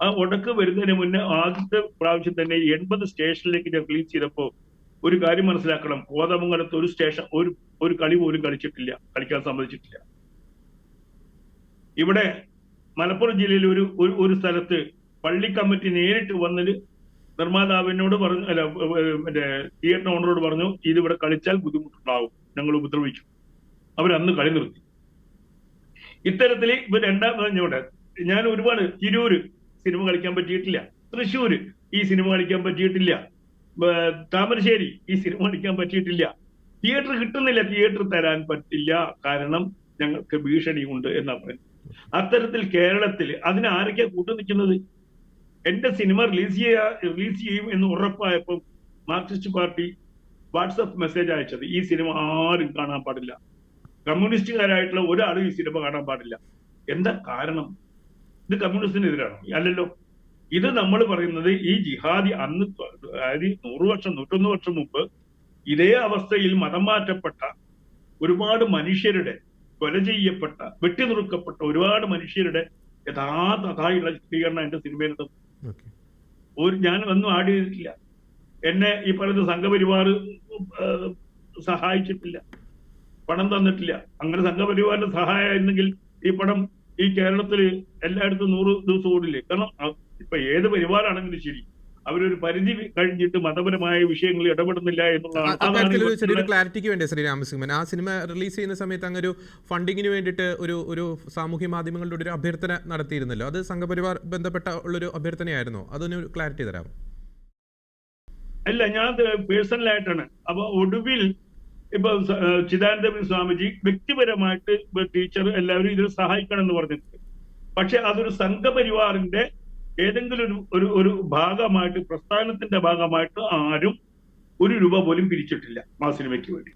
ആ ഒടക്ക് വരുന്നതിന് മുന്നേ ആദ്യത്തെ പ്രാവശ്യം തന്നെ 80 സ്റ്റേഷനിലേക്ക് ഞാൻ റിലീസ് ചെയ്തപ്പോ ഒരു കാര്യം മനസ്സിലാക്കണം. കോതമംഗലത്ത് ഒരു സ്റ്റേഷൻ ഒരു കളി പോലും കളിക്കാൻ സമ്മതിച്ചിട്ടില്ല. ഇവിടെ മലപ്പുറം ജില്ലയിൽ ഒരു സ്ഥലത്ത് പള്ളി കമ്മിറ്റി നേരിട്ട് വന്നിട്ട് നിർമ്മാതാവിനോട് പറഞ്ഞു, അല്ല മറ്റേ തിയേറ്റർ ഓണറോട് പറഞ്ഞു, ഇതിവിടെ കളിച്ചാൽ ബുദ്ധിമുട്ടുണ്ടാവും, ഞങ്ങൾ ഉപദ്രവിക്കും. അവരന്ന് കളി നിർത്തി. ഇത്തരത്തില് ഇപ്പൊ രണ്ടാമത് ഞാൻ ഒരുപാട് തിരൂര് സിനിമ കളിക്കാൻ പറ്റിയിട്ടില്ല, തൃശ്ശൂര് ഈ സിനിമ കളിക്കാൻ പറ്റിയിട്ടില്ല, താമരശ്ശേരി ഈ സിനിമ കളിക്കാൻ പറ്റിയിട്ടില്ല. തിയേറ്റർ കിട്ടുന്നില്ല, തിയേറ്റർ തരാൻ പറ്റില്ല, കാരണം ഞങ്ങൾക്ക് ഭീഷണിയുണ്ട് എന്നാ പറയുന്നത്. അത്തരത്തിൽ കേരളത്തിൽ അതിന് ആരൊക്കെയാ കൂട്ടു നിൽക്കുന്നത്? എന്റെ സിനിമ റിലീസ് ചെയ്യും എന്ന് ഉറപ്പായപ്പോൾ മാർക്സിസ്റ്റ് പാർട്ടി വാട്സപ്പ് മെസ്സേജ് അയച്ചത്, ഈ സിനിമ ആരും കാണാൻ പാടില്ല, കമ്മ്യൂണിസ്റ്റുകാരായിട്ടുള്ള ഒരാളും ഈ സിനിമ കാണാൻ പാടില്ല. എന്താ കാരണം? ഇത് കമ്മ്യൂണിസ്റ്റിനെതിരാണോ? അല്ലല്ലോ. ഇത് നമ്മൾ പറയുന്നത് ഈ ജിഹാദി അന്ന്, അതായത് 100 വർഷം 101 വർഷം മുമ്പ് ഇതേ അവസ്ഥയിൽ മതം മാറ്റപ്പെട്ട ഒരുപാട് മനുഷ്യരുടെ, കൊല ചെയ്യപ്പെട്ട, വെട്ടിനുറുക്കപ്പെട്ട ഒരുപാട് മനുഷ്യരുടെ യഥാർത്ഥമായുള്ള ചിത്രീകരണം എന്റെ സിനിമയിലുണ്ട്. ഞാൻ ഒന്നും ആഡ് ചെയ്തിട്ടില്ല. എന്നെ ഈ പറയുന്ന സംഘപരിവാർ സഹായിച്ചിട്ടില്ല, പണം തന്നിട്ടില്ല. അങ്ങനെ സംഘപരിവാറിന്റെ സഹായമായിരുന്നെങ്കിൽ ഈ പടം ഈ കേരളത്തില് എല്ലായിടത്തും 100 ദിവസം ഓടില്ലേ. കാരണം ഇപ്പൊ ഏത് പരിവാറാണെങ്കിലും ശരി, അവരൊരു പരിധി കഴിഞ്ഞിട്ട് മതപരമായ വിഷയങ്ങളിൽ ഇടപെടുന്നില്ല എന്നുള്ളതാണ്. ചെറിയൊരു ക്ലാരിറ്റിക്ക് വേണ്ടി ശ്രീ രാമസിംഹൻ, ആ സിനിമ റിലീസ് ചെയ്യുന്ന സമയത്ത് അങ്ങനെ ഒരു ഫണ്ടിങ്ങിന് വേണ്ടിയിട്ട് ഒരു സാമൂഹ്യ മാധ്യമങ്ങളുടെ ഒരു അഭ്യർത്ഥന നടത്തിയിരുന്നല്ലോ, അത് സംഘപരിവാർ ബന്ധപ്പെട്ട ഉള്ളൊരു അഭ്യർത്ഥനയായിരുന്നോ? അതൊരു ക്ലാരിറ്റി തരാമോ? അല്ല, ഞാൻ പേഴ്സണലായിട്ടാണ്. അപ്പൊ ഒടുവിൽ ഇപ്പൊ ചിദാനന്ദ സ്വാമിജി വ്യക്തിപരമായിട്ട് ടീച്ചർ എല്ലാവരും ഇതിൽ സഹായിക്കണം എന്ന് പറഞ്ഞിട്ടുണ്ട്. പക്ഷെ അതൊരു സംഘപരിവാറിന്റെ ഏതെങ്കിലും ഒരു ഭാഗമായിട്ട്, പ്രസ്ഥാനത്തിന്റെ ഭാഗമായിട്ട് ആരും 1 രൂപ പോലും പിരിച്ചിട്ടില്ല ആ സിനിമയ്ക്ക് വേണ്ടി.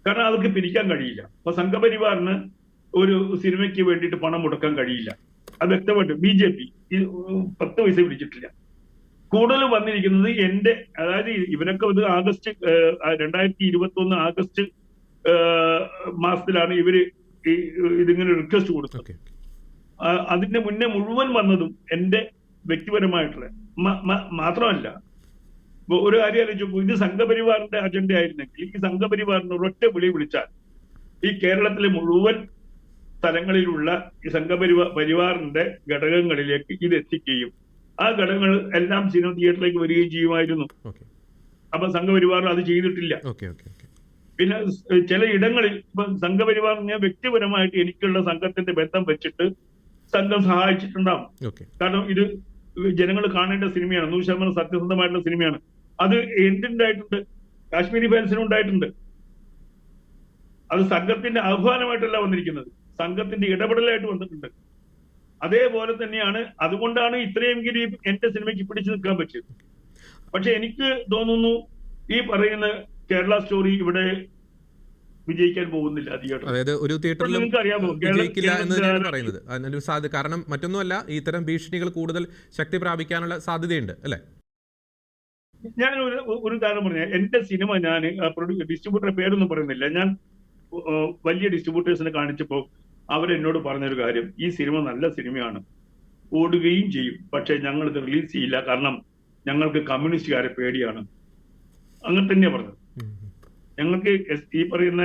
കാരണം അവർക്ക് പിരിക്കാൻ കഴിയില്ല. അപ്പൊ സംഘപരിവാറിന് ഒരു സിനിമയ്ക്ക് വേണ്ടിയിട്ട് പണം മുടക്കാൻ കഴിയില്ല. അത് വ്യക്തമായിട്ട് BJP 10 പൈസ പിടിച്ചിട്ടില്ല. കൂടുതൽ വന്നിരിക്കുന്നത് എന്റെ, അതായത് ഇവരൊക്കെ ഇത് ആഗസ്റ്റ് 2021 ആഗസ്റ്റ് മാസത്തിലാണ് ഇവര് ഇതിങ്ങനെ റിക്വസ്റ്റ് കൊടുത്തത്. അതിന്റെ മുന്നേ മുഴുവൻ വന്നതും എന്റെ വ്യക്തിപരമായിട്ടുള്ള മാത്രമല്ല. ഒരു കാര്യം ആലോചിച്ചു, ഇത് സംഘപരിവാറിന്റെ അജണ്ട ആയിരുന്നെങ്കിൽ ഈ സംഘപരിവാറിന് ഒരൊറ്റ വിളി വിളിച്ചാൽ ഈ കേരളത്തിലെ മുഴുവൻ സ്ഥലങ്ങളിലുള്ള ഈ സംഘപരിവാറിന്റെ ഘടകങ്ങളിലേക്ക് ഇത് എത്തിക്കുകയും ആ ഘടകങ്ങൾ എല്ലാം സിനിമ തിയേറ്ററിലേക്ക് വരികയും ചെയ്യുമായിരുന്നു. അപ്പൊ സംഘപരിവാർ അത് ചെയ്തിട്ടില്ല. പിന്നെ ചില ഇടങ്ങളിൽ ഇപ്പൊ സംഘപരിവാർ ഞാൻ വ്യക്തിപരമായിട്ട് എനിക്കുള്ള സംഘത്തിന്റെ ബന്ധം വെച്ചിട്ട് സംഘം സഹായിച്ചിട്ടുണ്ടാവും. കാരണം ഇത് ജനങ്ങൾ കാണേണ്ട സിനിമയാണ്, 100% സത്യസന്ധമായിട്ടുള്ള സിനിമയാണ്. അത് എന്തുണ്ടായിട്ടുണ്ട്? കാശ്മീരി ഫയൽസിനും ഉണ്ടായിട്ടുണ്ട്. അത് സംഘത്തിന്റെ ആഹ്വാനമായിട്ടല്ല വന്നിരിക്കുന്നത്, സംഘത്തിന്റെ ഇടപെടലായിട്ട് വന്നിട്ടുണ്ട്. അതേപോലെ തന്നെയാണ്, അതുകൊണ്ടാണ് ഇത്രയെങ്കിലും എന്റെ സിനിമയ്ക്ക് പിടിച്ചു നിൽക്കാൻ പറ്റിയത്. പക്ഷെ എനിക്ക് തോന്നുന്നു ഈ പറയുന്ന കേരള സ്റ്റോറി ഇവിടെ വിജയിക്കാൻ പോകുന്നില്ല. അതായത് ഒരു തിയേറ്ററിലും വിജയിക്കില്ല എന്ന് തന്നെയാണ് പറയുന്നത്. അതിനൊരു സാധ്യത, കാരണം മറ്റൊന്നുമല്ല, ഇത്തരം ഭീഷണികൾ കൂടുതൽ ശക്തി പ്രാപിക്കാനുള്ള സാധ്യതയുണ്ട് അല്ലെ? ഞാൻ ഒരു കാരണം പറഞ്ഞ, എന്റെ സിനിമ ഞാൻ ഡിസ്ട്രിബ്യൂട്ടറുടെ പേരൊന്നും പറയുന്നില്ല, ഞാൻ വലിയ ഡിസ്ട്രിബ്യൂട്ടേഴ്സിനെ കാണിച്ചപ്പോൾ അവരെന്നോട് പറഞ്ഞൊരു കാര്യം, ഈ സിനിമ നല്ല സിനിമയാണ്, ഓടുകയും ചെയ്യും, പക്ഷെ ഞങ്ങൾ ഇത് റിലീസ് ചെയ്യില്ല, കാരണം ഞങ്ങൾക്ക് കമ്മ്യൂണിസ്റ്റുകാരെ പേടിയാണ്. അങ്ങനെ തന്നെയാ പറഞ്ഞത്. ഞങ്ങൾക്ക് ഈ പറയുന്ന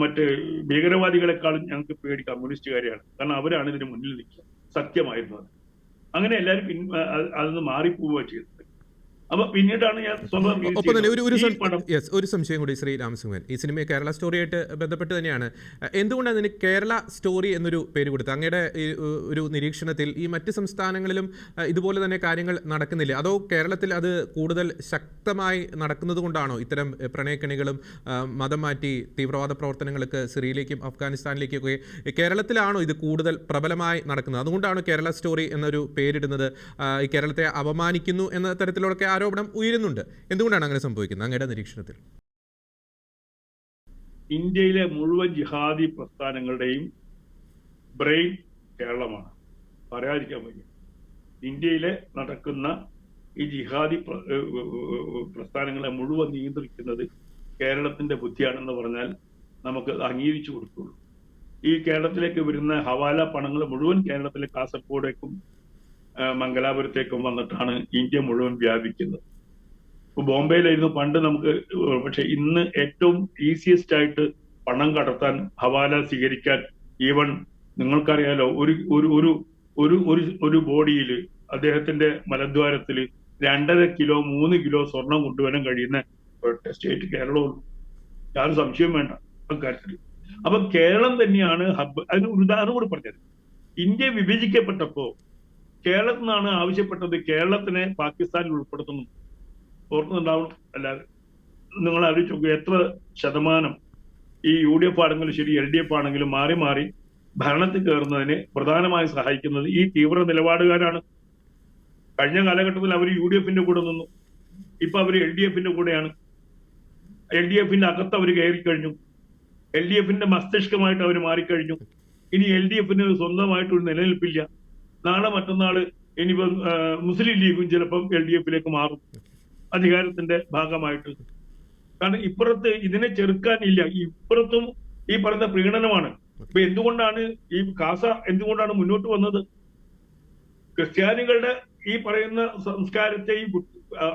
മറ്റ് ഭീകരവാദികളെക്കാളും ഞങ്ങൾക്ക് പേടി കമ്മ്യൂണിസ്റ്റുകാരെയാണ്, കാരണം അവരാണ് ഇതിന് മുന്നിൽ നിൽക്കുക. സത്യമായിരുന്നു അത്. അങ്ങനെ എല്ലാവരും അതൊന്ന് മാറിപ്പോവുക ചെയ്തത്. അപ്പൊ പിന്നീടാണ് ഞാൻ ഒപ്പം തന്നെ ഒരു സംശയം കൂടി ശ്രീ രാമസിംഹൻ, ഈ സിനിമ കേരള സ്റ്റോറിയായിട്ട് ബന്ധപ്പെട്ട് തന്നെയാണ്. എന്തുകൊണ്ടാണ് അതിന് കേരള സ്റ്റോറി എന്നൊരു പേര് കൊടുത്തത്? അങ്ങയുടെ ഒരു നിരീക്ഷണത്തിൽ ഈ മറ്റ് സംസ്ഥാനങ്ങളിലും ഇതുപോലെ തന്നെ കാര്യങ്ങൾ നടക്കുന്നില്ല, അതോ കേരളത്തിൽ അത് കൂടുതൽ ശക്തമായി നടക്കുന്നത് കൊണ്ടാണോ ഇത്തരം പ്രണയക്കണികളും മതം മാറ്റി തീവ്രവാദ പ്രവർത്തനങ്ങൾക്ക് സിറിയയിലേക്കും അഫ്ഗാനിസ്ഥാനിലേക്കും ഒക്കെ കേരളത്തിലാണോ ഇത് കൂടുതൽ പ്രബലമായി നടക്കുന്നത്? അതുകൊണ്ടാണ് കേരള സ്റ്റോറി എന്നൊരു പേരിടുന്നത്? ഈ കേരളത്തെ അപമാനിക്കുന്നു എന്ന തരത്തിലൊക്കെ ആരോപണം ഉയരുന്നുണ്ട്. എന്തുകൊണ്ടാണ് അങ്ങനെ സംഭവിക്കുന്നത് അങ്ങയുടെ നിരീക്ഷണത്തിൽ? ഇന്ത്യയിലെ മുഴുവൻ ജിഹാദി പ്രസ്ഥാനങ്ങളുടെയും ബ്രെയിൻ കേരളമാണ്, പറയാതിരിക്കാൻ വയ്യ. ഇന്ത്യയിലെ നടക്കുന്ന ഈ ജിഹാദി പ്രസ്ഥാനങ്ങളെ മുഴുവൻ നിയന്ത്രിക്കുന്നത് കേരളത്തിന്റെ ബുദ്ധിയാണെന്ന് പറഞ്ഞാൽ നമുക്ക് അംഗീകരിച്ചു കൊടുക്കുള്ളൂ. ഈ കേരളത്തിലേക്ക് വരുന്ന ഹവാല പണങ്ങൾ മുഴുവൻ കേരളത്തിലെ കാസർഗോഡേക്കും മംഗലാപുരത്തേക്കും വന്നിട്ടാണ് ഇന്ത്യ മുഴുവൻ വ്യാപിക്കുന്നത്. ഇപ്പൊ ബോംബെയിലായിരുന്നു പണ്ട് നമുക്ക്, പക്ഷെ ഇന്ന് ഏറ്റവും ഈസിയസ്റ്റ് ആയിട്ട് പണം കടത്താൻ, ഹവാല സ്വീകരിക്കാൻ, ഈവൻ നിങ്ങൾക്കറിയാലോ, ഒരു ബോഡിയിൽ അദ്ദേഹത്തിന്റെ മലദ്വാരത്തിൽ 2.5 കിലോ 3 കിലോ സ്വർണം കൊണ്ടുവരാൻ കഴിയുന്ന ഒറ്റ സ്റ്റേറ്റ് കേരളവും. യാതൊരു സംശയം വേണ്ട അക്കാര്യത്തിൽ. അപ്പൊ കേരളം തന്നെയാണ് ഹബ്ബ്. അതിന് ഒരു ഉദാഹരണം കൂടി പറഞ്ഞത്, ഇന്ത്യ വിഭജിക്കപ്പെട്ടപ്പോ കേരളത്തിൽ നിന്നാണ് ആവശ്യപ്പെട്ടത് കേരളത്തിനെ പാകിസ്ഥാനിൽ ഉൾപ്പെടുത്തുന്നു. ഓർക്കുന്നുണ്ടാവും അല്ലാതെ. നിങ്ങൾ ആലോചിച്ച് നോക്കുക, എത്ര ശതമാനം ഈ UDF ആണെങ്കിലും ശരി LDF ആണെങ്കിലും മാറി മാറി ഭരണത്തിൽ കയറുന്നതിന് പ്രധാനമായി സഹായിക്കുന്നത് ഈ തീവ്ര നിലപാടുകാരാണ്. കഴിഞ്ഞ കാലഘട്ടത്തിൽ അവർ UDFന്റെ കൂടെ നിന്നു, ഇപ്പൊ അവർ LDFന്റെ കൂടെയാണ്. LDFന്റെ അകത്ത് അവർ കയറി കഴിഞ്ഞു, LDFന്റെ മസ്തിഷ്കമായിട്ട് അവർ മാറിക്കഴിഞ്ഞു. ഇനി LDFന് സ്വന്തമായിട്ടൊരു നിലനിൽപ്പില്ല. നാളെ മറ്റന്നാള് ഇനിയിപ്പം മുസ്ലിം ലീഗും ചിലപ്പം LDFലേക്ക് മാറും അധികാരത്തിന്റെ ഭാഗമായിട്ട്. കാരണം ഇപ്പുറത്ത് ഇതിനെ ചെറുക്കാനില്ല, ഇപ്പുറത്തും ഈ പറയുന്ന പ്രീണനമാണ്. ഇപ്പൊ എന്തുകൊണ്ടാണ് ഈ കാസ എന്തുകൊണ്ടാണ് മുന്നോട്ട് വന്നത്? ക്രിസ്ത്യാനികളുടെ ഈ പറയുന്ന സംസ്കാരത്തെയും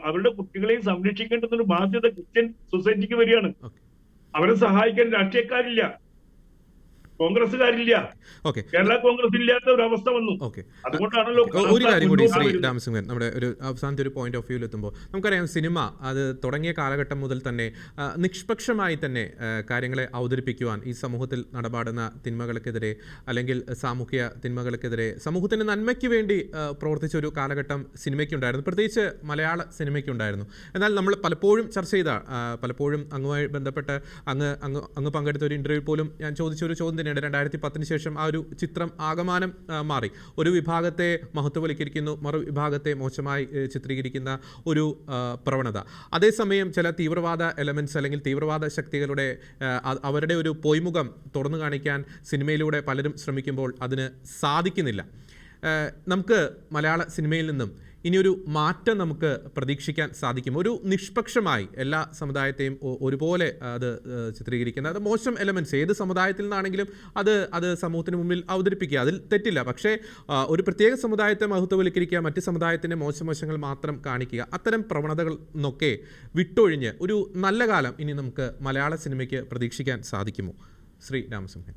അവരുടെ കുട്ടികളെയും സംരക്ഷിക്കേണ്ടുന്ന ബാധ്യത ക്രിസ്ത്യൻ സൊസൈറ്റിക്ക് വരികയാണ്. അവരെ സഹായിക്കാൻ രാഷ്ട്രീയക്കാരില്ല, കോൺഗ്രസ്സുകാരില്ല, കേരള കോൺഗ്രസ് ഇല്ലാത്ത ഒരു അവസ്ഥ വന്നു. അതുകൊണ്ടാണല്ലോ. ഒരു കാര്യം കൂടി ശ്രീ രാമസിംഹൻ, നമ്മുടെ ഒരു അവസാനത്തെ ഒരു പോയിന്റ് ഓഫ് വ്യൂവിൽ എത്തുമ്പോൾ നമുക്കറിയാം, സിനിമ അത് തുടങ്ങിയ കാലഘട്ടം മുതൽ തന്നെ നിഷ്പക്ഷമായി തന്നെ കാര്യങ്ങളെ അവതരിപ്പിക്കുവാൻ, ഈ സമൂഹത്തിൽ നടപാടുന്ന തിന്മകൾക്കെതിരെ അല്ലെങ്കിൽ സാമൂഹ്യ തിന്മകൾക്കെതിരെ സമൂഹത്തിന്റെ നന്മയ്ക്ക് വേണ്ടി പ്രവർത്തിച്ച ഒരു കാലഘട്ടം സിനിമയ്ക്കുണ്ടായിരുന്നു, പ്രത്യേകിച്ച് മലയാള സിനിമയ്ക്കുണ്ടായിരുന്നു. എന്നാൽ നമ്മൾ പലപ്പോഴും ചർച്ച ചെയ്ത, പലപ്പോഴും അങ്ങുമായി ബന്ധപ്പെട്ട് അങ്ങ് പങ്കെടുത്ത ഒരു ഇന്റർവ്യൂ പോലും ഞാൻ ചോദിച്ച ഒരു ചോദ്യം 2010 ശേഷം ആ ഒരു ചിത്രം ആകമാനം മാറി. ഒരു വിഭാഗത്തെ മഹത്വവൽക്കരിക്കുന്നു, മറു വിഭാഗത്തെ മോശമായി ചിത്രീകരിക്കുന്ന ഒരു പ്രവണത. അതേസമയം ചില തീവ്രവാദ എലമെന്റ്സ് അല്ലെങ്കിൽ തീവ്രവാദ ശക്തികളുടെ അവരുടെ ഒരു പൊയ്മുഖം തുറന്നു കാണിക്കാൻ സിനിമയിലൂടെ പലരും ശ്രമിക്കുമ്പോൾ അതിന് സാധിക്കുന്നില്ല. നമുക്ക് മലയാള സിനിമയിൽ നിന്നും ഇനിയൊരു മാറ്റം നമുക്ക് പ്രതീക്ഷിക്കാൻ സാധിക്കും? ഒരു നിഷ്പക്ഷമായി എല്ലാ സമുദായത്തെയും ഒരുപോലെ അത് ചിത്രീകരിക്കുന്ന, അത് മോശം എലമെൻറ്റ്സ് ഏത് സമുദായത്തിൽ നിന്നാണെങ്കിലും അത് സമൂഹത്തിന് മുമ്പിൽ അവതരിപ്പിക്കുക, അതിൽ തെറ്റില്ല. പക്ഷേ ഒരു പ്രത്യേക സമുദായത്തെ മഹത്വവൽക്കരിക്കുക, മറ്റ് സമുദായത്തിൻ്റെ മോശവശങ്ങൾ മാത്രം കാണിക്കുക, അത്തരം പ്രവണതകൾ നിന്നൊക്കെ വിട്ടൊഴിഞ്ഞ് ഒരു നല്ല കാലം ഇനി നമുക്ക് മലയാള സിനിമയ്ക്ക് പ്രതീക്ഷിക്കാൻ സാധിക്കുമോ ശ്രീ രാമസിംഹൻ?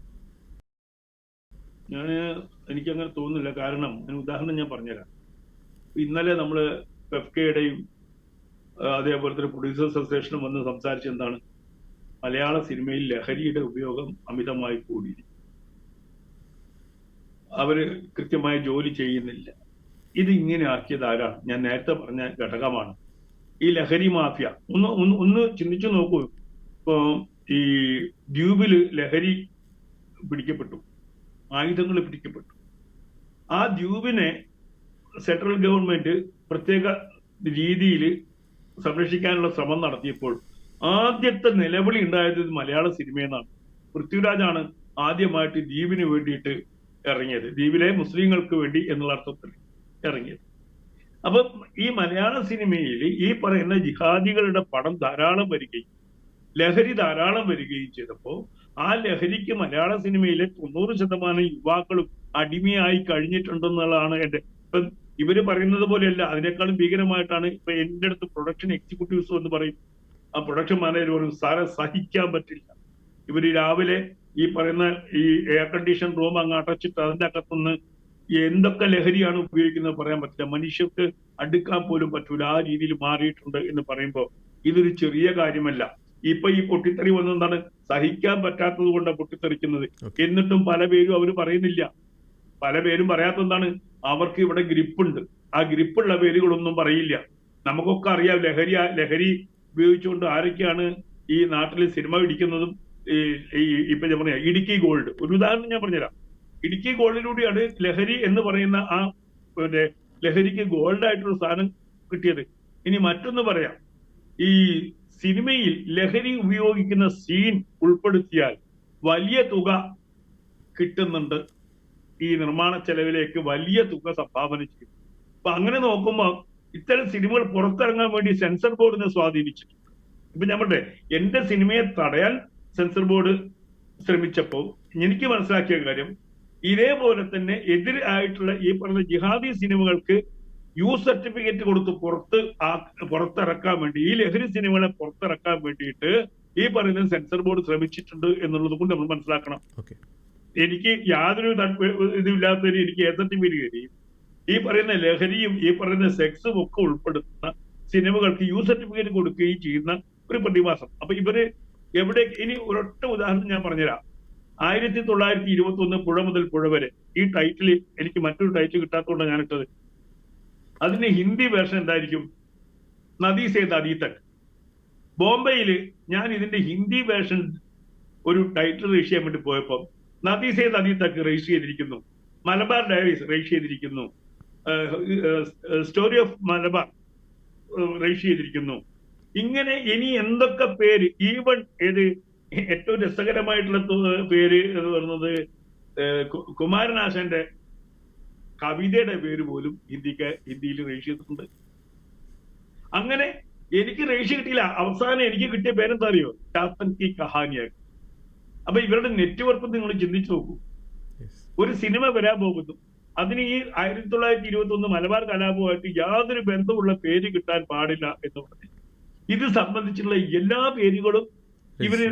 എനിക്കങ്ങനെ തോന്നുന്നില്ല. കാരണം ഉദാഹരണം ഞാൻ പറഞ്ഞുതരാം. ഇന്നലെ നമ്മള് പെഫ്കയുടെയും അതേപോലെ തന്നെ പ്രൊഡ്യൂസേഴ്സ് അസോസിയേഷനും വന്ന് സംസാരിച്ച എന്താണ്, മലയാള സിനിമയിൽ ലഹരിയുടെ ഉപയോഗം അമിതമായി കൂടിയിരിക്കും, അവര് കൃത്യമായ ജോലി ചെയ്യുന്നില്ല. ഇത് ഇങ്ങനെ ആക്കിയത് ആരാണ്? ഞാൻ നേരത്തെ പറഞ്ഞ ഘടകമാണ് ഈ ലഹരി മാഫിയ. ഒന്ന് ചിന്തിച്ചു നോക്കൂ. ഇപ്പൊ ഈ ദ്വീപില് ലഹരി പിടിക്കപ്പെട്ടു, ആയുധങ്ങൾ പിടിക്കപ്പെട്ടു. ആ ദ്വീപിനെ സെൻട്രൽ ഗവൺമെന്റ് പ്രത്യേക രീതിയിൽ സംരക്ഷിക്കാനുള്ള ശ്രമം നടത്തിയപ്പോൾ ആദ്യത്തെ നിലവിളി ഉണ്ടായത് മലയാള സിനിമയെന്നാണ്. പൃഥ്വിരാജാണ് ആദ്യമായിട്ട് ദ്വീപിന് വേണ്ടിയിട്ട് ഇറങ്ങിയത്, ദ്വീപിലെ മുസ്ലിങ്ങൾക്ക് വേണ്ടി എന്നുള്ള അർത്ഥത്തിൽ ഇറങ്ങിയത്. അപ്പൊ ഈ മലയാള സിനിമയിൽ ഈ പറയുന്ന ജിഹാദികളുടെ പടം ധാരാളം വരികയും ലഹരി ധാരാളം വരികയും ചെയ്തപ്പോൾ ആ ലഹരിക്ക് മലയാള സിനിമയിലെ 90% യുവാക്കളും അടിമയായി കഴിഞ്ഞിട്ടുണ്ടെന്നുള്ളതാണ് ഇപ്പൊ ഇവര് പറയുന്നത് പോലെയല്ല, അതിനേക്കാളും ഭീകരമായിട്ടാണ് ഇപ്പൊ എന്റെ അടുത്ത് പ്രൊഡക്ഷൻ എക്സിക്യൂട്ടീവ്സ് എന്ന് പറയും. ആ പ്രൊഡക്ഷൻ മാനേജർ പറയും, സാറെ സഹിക്കാൻ പറ്റില്ല, ഇവര് രാവിലെ ഈ പറയുന്ന ഈ എയർ കണ്ടീഷൻ റൂം അങ്ങ് അടച്ചിട്ട് അതിന്റെ അകത്തുനിന്ന് എന്തൊക്കെ ലഹരിയാണ് ഉപയോഗിക്കുന്നത് പറയാൻ പറ്റില്ല, മനുഷ്യർക്ക് അടുക്കാൻ പോലും പറ്റൂല, ആ രീതിയിൽ മാറിയിട്ടുണ്ട് എന്ന് പറയുമ്പോൾ ഇതൊരു ചെറിയ കാര്യമല്ല. ഇപ്പൊ ഈ പൊട്ടിത്തെറി വന്നെന്താണ്, സഹിക്കാൻ പറ്റാത്തത് കൊണ്ടാണ് പൊട്ടിത്തെറിക്കുന്നത്. എന്നിട്ടും പല പേരും അവർ പറയുന്നില്ല. പല പേരും പറയാത്തെന്താണ്, അവർക്ക് ഇവിടെ ഗ്രിപ്പുണ്ട്, ആ ഗ്രിപ്പുള്ള പേരുകളൊന്നും പറയില്ല. നമുക്കൊക്കെ അറിയാം ലഹരി ഉപയോഗിച്ചുകൊണ്ട് ആരൊക്കെയാണ് ഈ നാട്ടിൽ സിനിമ ഇടിക്കുന്നതും. ഇപ്പൊ ഞാൻ പറയാം ഇടുക്കി ഗോൾഡ്, ഒരു ഉദാഹരണം ഞാൻ പറഞ്ഞുതരാം. ഇടുക്കി ഗോൾഡിലൂടെയാണ് ലഹരി എന്ന് പറയുന്ന ആ ലഹരിക്ക് ഗോൾഡ് ആയിട്ടുള്ള സാധനം കിട്ടിയത്. ഇനി മറ്റൊന്ന് പറയാം, ഈ സിനിമയിൽ ലഹരി ഉപയോഗിക്കുന്ന സീൻ ഉൾപ്പെടുത്തിയാൽ വലിയ തുക കിട്ടുന്നുണ്ട്, ഈ നിർമ്മാണ ചെലവിലേക്ക് വലിയ തുക സംഭാവന ചെയ്യും. അപ്പൊ അങ്ങനെ നോക്കുമ്പോൾ ഇത്തരം സിനിമകൾ പുറത്തിറങ്ങാൻ വേണ്ടി സെൻസർ ബോർഡിനെ സ്വാധീനിച്ചിട്ടുണ്ട്. ഇപ്പൊ ഞാൻ പറയട്ടെ, എന്റെ സിനിമയെ തടയാൻ സെൻസർ ബോർഡ് ശ്രമിച്ചപ്പോൾ എനിക്ക് മനസ്സിലാക്കിയ കാര്യം, ഇതേപോലെ തന്നെ എതിരായിട്ടുള്ള ഈ പറഞ്ഞ ജിഹാദി സിനിമകൾക്ക് സർട്ടിഫിക്കറ്റ് കൊടുത്ത് പുറത്തിറക്കാൻ വേണ്ടി, ഈ ലഹരി സിനിമകളെ പുറത്തിറക്കാൻ വേണ്ടിയിട്ട് ഈ പറയുന്ന സെൻസർ ബോർഡ് ശ്രമിച്ചിട്ടുണ്ട് എന്നുള്ളത് കൊണ്ട് നമ്മൾ മനസ്സിലാക്കണം. എനിക്ക് യാതൊരു ഇതില്ലാത്തതിന് എനിക്ക് സർട്ടിഫിക്കറ്റ് തരികയും ഈ പറയുന്ന ലഹരിയും ഈ പറയുന്ന സെക്സും ഒക്കെ ഉൾപ്പെടുത്തുന്ന സിനിമകൾക്ക് സർട്ടിഫിക്കറ്റ് കൊടുക്കുകയും ചെയ്യുന്ന ഒരു പ്രതിഭാസം. അപ്പൊ ഇവര് എവിടെ, ഇനി ഒരൊറ്റ ഉദാഹരണം ഞാൻ പറഞ്ഞുതരാം. 1921 പുഴ മുതൽ പുഴ വരെ, ഈ ടൈറ്റിൽ എനിക്ക് മറ്റൊരു ടൈറ്റിൽ കിട്ടാത്തതുകൊണ്ടാണ് ഞാൻ ഇട്ടത്. അതിന് ഹിന്ദി വേർഷൻ എന്തായിരിക്കും? നദി സേ നദി തക്. ബോംബെയിൽ ഞാൻ ഇതിന്റെ ഹിന്ദി വേർഷൻ ഒരു ടൈറ്റിൽ രജിസ്റ്റർ ചെയ്യാൻ വേണ്ടി പോയപ്പോൾ നദി സേ നദി തക് രജിസ്റ്റർ ചെയ്തിരിക്കുന്നു, മലബാർ ഡയറീസ് രജിസ്റ്റർ ചെയ്തിരിക്കുന്നു, സ്റ്റോറി ഓഫ് മലബാർ രജിസ്റ്റർ ചെയ്തിരിക്കുന്നു. ഇങ്ങനെ ഇനി എന്തൊക്കെ പേര്, ഈവൻ ഏത് ഏറ്റവും രസകരമായിട്ടുള്ള പേര് എന്ന് പറയുന്നത് കുമാരനാശാന്റെ കവിതയുടെ പേര് പോലും ഹിന്ദിയിൽ രജിസ്റ്റർ ചെയ്തിട്ടുണ്ട്. അങ്ങനെ എനിക്ക് രജിസ്റ്റർ കിട്ടിയില്ല. അവസാനം എനിക്ക് കിട്ടിയ പേരെന്താ അറിയോ? ചാത്തൻ കി കഹാനിയായി. അപ്പൊ ഇവരുടെ നെറ്റ്വർക്ക് നിങ്ങൾ ചിന്തിച്ചു നോക്കൂ. ഒരു സിനിമ വരാൻ പോകുന്നു, അതിന് ഈ 1921 മലബാർ കലാപവുമായിട്ട് യാതൊരു ബന്ധമുള്ള പേര് കിട്ടാൻ പാടില്ല എന്ന് പറഞ്ഞു. ഇത് സംബന്ധിച്ചുള്ള എല്ലാ പേരുകളും ഇവര്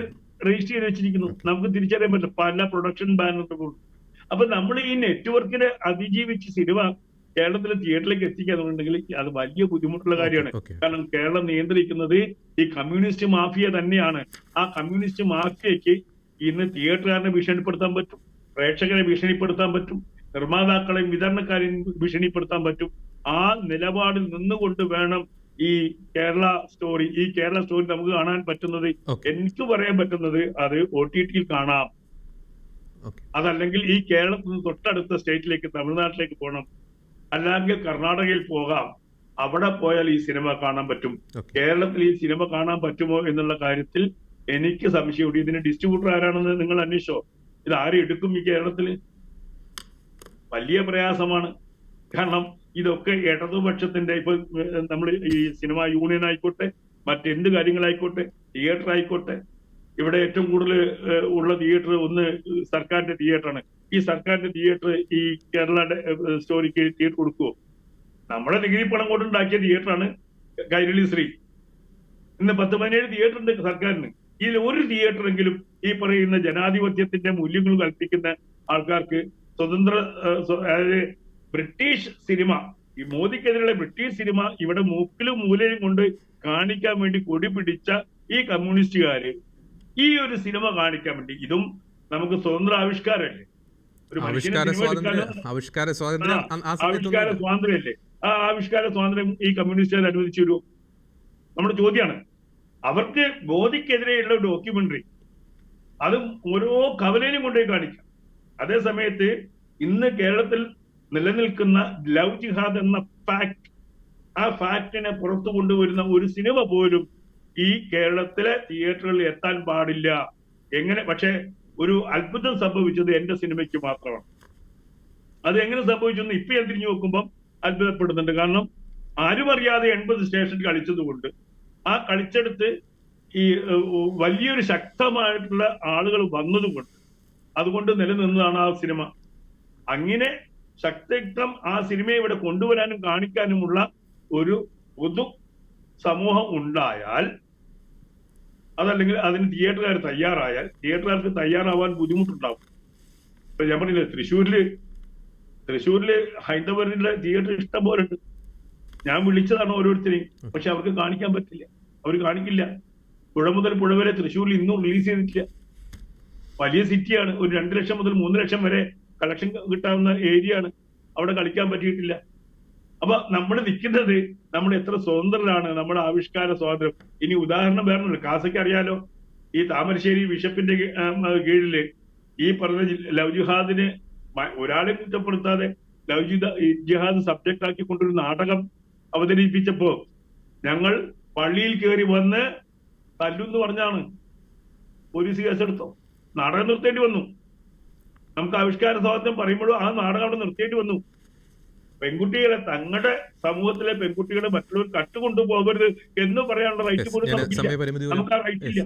രജിസ്റ്റർ ചെയ്ത് വെച്ചിരിക്കുന്നു. നമുക്ക് തിരിച്ചറിയാൻ പറ്റില്ല, പല പ്രൊഡക്ഷൻ ബാനറുകളും. അപ്പൊ നമ്മൾ ഈ നെറ്റ്വർക്കിനെ അതിജീവിച്ച് സിനിമ കേരളത്തിലെ തിയേറ്ററിലേക്ക് എത്തിക്കാന്നുണ്ടെങ്കിൽ അത് വലിയ ബുദ്ധിമുട്ടുള്ള കാര്യമാണ്. കാരണം കേരളം നിയന്ത്രിക്കുന്നത് ഈ കമ്മ്യൂണിസ്റ്റ് മാഫിയ തന്നെയാണ്. ആ കമ്മ്യൂണിസ്റ്റ് മാഫിയക്ക് ഇന്ന് തിയേറ്ററുകാരനെ ഭീഷണിപ്പെടുത്താൻ പറ്റും, പ്രേക്ഷകരെ ഭീഷണിപ്പെടുത്താൻ പറ്റും, നിർമ്മാതാക്കളെയും വിതരണക്കാരെയും ഭീഷണിപ്പെടുത്താൻ പറ്റും. ആ നിലപാടിൽ നിന്നുകൊണ്ട് വേണം ഈ കേരള സ്റ്റോറി നമുക്ക് കാണാൻ പറ്റുന്നത്. എനിക്ക് പറയാൻ പറ്റുന്നത് അത് OTTയിൽ കാണാം, അതല്ലെങ്കിൽ ഈ കേരളത്തിൽ നിന്ന് തൊട്ടടുത്ത സ്റ്റേറ്റിലേക്ക് തമിഴ്നാട്ടിലേക്ക് പോകണം, അല്ലെങ്കിൽ കർണാടകയിൽ പോകാം. അവിടെ പോയാൽ ഈ സിനിമ കാണാൻ പറ്റും. കേരളത്തിൽ ഈ സിനിമ കാണാൻ പറ്റുമോ എന്നുള്ള കാര്യത്തിൽ എനിക്ക് സംശയമുണ്ട്. ഇതിന് ഡിസ്ട്രിബ്യൂട്ടർ ആരാണെന്ന് നിങ്ങൾ അന്വേഷിച്ചോ? ഇത് ആരും എടുക്കും ഈ കേരളത്തില്? വലിയ പ്രയാസമാണ്. കാരണം ഇതൊക്കെ ഇടതുപക്ഷത്തിന്റെ, ഇപ്പൊ നമ്മൾ ഈ സിനിമ യൂണിയൻ ആയിക്കോട്ടെ, മറ്റെന്ത് കാര്യങ്ങളായിക്കോട്ടെ, തിയേറ്റർ ആയിക്കോട്ടെ, ഇവിടെ ഏറ്റവും കൂടുതൽ ഉള്ള തിയേറ്റർ ഒന്ന് സർക്കാരിന്റെ തിയേറ്ററാണ്. ഈ സർക്കാരിന്റെ തിയേറ്റർ ഈ കേരള സ്റ്റോറിക്ക് തിയേറ്റർ കൊടുക്കുവോ? നമ്മുടെ നികുതി പണം കൊണ്ടുണ്ടാക്കിയ തിയേറ്ററാണ് കൈരളി ശ്രീ. ഇന്ന് 10-17 തിയേറ്റർ ഉണ്ട് സർക്കാരിന്. ഇതിൽ ഒരു തിയേറ്ററെങ്കിലും ഈ പറയുന്ന ജനാധിപത്യത്തിന്റെ മൂല്യങ്ങൾ കൽപ്പിക്കുന്ന ആൾക്കാർക്ക് സ്വതന്ത്ര, അതായത് ബ്രിട്ടീഷ് സിനിമ, ഈ മോദിക്കെതിരെയുള്ള ബ്രിട്ടീഷ് സിനിമ ഇവിടെ മൂക്കിലും മൂലയും കൊണ്ട് കാണിക്കാൻ വേണ്ടി കൊടി പിടിച്ച ഈ കമ്മ്യൂണിസ്റ്റുകാര് ഈ ഒരു സിനിമ കാണിക്കാൻ വേണ്ടി, ഇതും നമുക്ക് സ്വതന്ത്ര ആവിഷ്കാരമല്ലേ? ഒരു ആവിഷ്കാര സ്വാതന്ത്ര്യമല്ലേ? ആ ആവിഷ്കാര സ്വാതന്ത്ര്യം ഈ കമ്മ്യൂണിസ്റ്റുകാർ അനുവദിച്ചു തരുമോ? നമ്മുടെ ചോദ്യമാണ്. അവർക്ക് മോദിക്കെതിരെയുള്ള ഡോക്യുമെന്ററി അതും ഓരോ കവലയിലും കൊണ്ടുപോയി കാണിക്കാം. അതേ സമയത്ത് ഇന്ന് കേരളത്തിൽ നിലനിൽക്കുന്ന ലവ് ജിഹാദ് എന്ന ഫാക്ട്, ആ ഫാക്ടിനെ പുറത്തു കൊണ്ടുവരുന്ന ഒരു സിനിമ പോലും ഈ കേരളത്തിലെ തിയേറ്ററുകളിൽ എത്താൻ പാടില്ല. എങ്ങനെ? പക്ഷെ ഒരു അത്ഭുതം സംഭവിച്ചത് എന്റെ സിനിമയ്ക്ക് മാത്രമാണ്. അത് എങ്ങനെ സംഭവിച്ചെന്ന് ഇപ്പൊ ഞാൻ തിരിഞ്ഞു നോക്കുമ്പോൾ അത്ഭുതപ്പെടുന്നുണ്ട്. കാരണം ആരും അറിയാതെ 80 സ്റ്റേഷൻ കളിച്ചതുകൊണ്ട് ആ കളിച്ചെടുത്ത് ഈ വലിയൊരു ശക്തമായിട്ടുള്ള ആളുകൾ വന്നതുകൊണ്ട് അതുകൊണ്ട് നിലനിന്നതാണ് ആ സിനിമ. അങ്ങനെ ശക്തം ആ സിനിമയെ ഇവിടെ കൊണ്ടുവരാനും കാണിക്കാനുമുള്ള ഒരു പൊതു സമൂഹം ഉണ്ടായാൽ, അതല്ലെങ്കിൽ അതിന് തിയേറ്ററുകാർ തയ്യാറായാൽ, തിയേറ്ററുകാർക്ക് തയ്യാറാവാൻ ബുദ്ധിമുട്ടുണ്ടാവും. ഇപ്പൊ ഞാൻ പറഞ്ഞില്ലേ, തൃശ്ശൂരില് ഹൈന്ദവരുടെ തിയേറ്റർ ഇഷ്ടം പോലെ ഉണ്ട്. ഞാൻ വിളിച്ചതാണ് ഓരോരുത്തരെയും, പക്ഷെ അവർക്ക് കാണിക്കാൻ പറ്റില്ല, അവർ കാണിക്കില്ല. പുഴ മുതൽ പുഴ വരെ തൃശ്ശൂരിൽ ഇന്നും റിലീസ് ചെയ്തിട്ടില്ല. വലിയ സിറ്റിയാണ്, ഒരു 2 ലക്ഷം മുതൽ 3 ലക്ഷം വരെ കളക്ഷൻ കിട്ടാവുന്ന ഏരിയ ആണ്, അവിടെ കളിക്കാൻ പറ്റിയിട്ടില്ല. അപ്പൊ നമ്മൾ നിൽക്കുന്നത് നമ്മൾ എത്ര സ്വതന്ത്രരാണ്, നമ്മുടെ ആവിഷ്കാര സ്വാതന്ത്ര്യം. ഇനി ഉദാഹരണം വേറൊന്നുമില്ല, കാസയ്ക്ക് അറിയാലോ, ഈ താമരശ്ശേരി ബിഷപ്പിന്റെ കീഴില് ഈ പറഞ്ഞ ലവ് ജിഹാദിന് ഒരാളെ കുറ്റപ്പെടുത്താതെ ലവ് ജിഹാദ് സബ്ജക്ട് ആക്കിക്കൊണ്ടൊരു നാടകം അവതരിപ്പിച്ചപ്പോ ഞങ്ങൾ പള്ളിയിൽ കയറി വന്ന് തല്ലുന്ന് പറഞ്ഞാണ് പോലീസ് കേസെടുത്തോ. നാടകം നിർത്തേണ്ടി വന്നു. നമുക്ക് ആവിഷ്കാര സ്വാതന്ത്ര്യം പറയുമ്പോഴും ആ നാടകം അവിടെ നിർത്തേണ്ടി വന്നു. പെൺകുട്ടികളെ, തങ്ങളുടെ സമൂഹത്തിലെ പെൺകുട്ടികളെ മറ്റുള്ളവർ കട്ടുകൊണ്ടുപോകരുത് എന്ന് പറയാനുള്ള റൈറ്റ് പോലും നമുക്ക് ആ റൈറ്റ് ഇല്ല.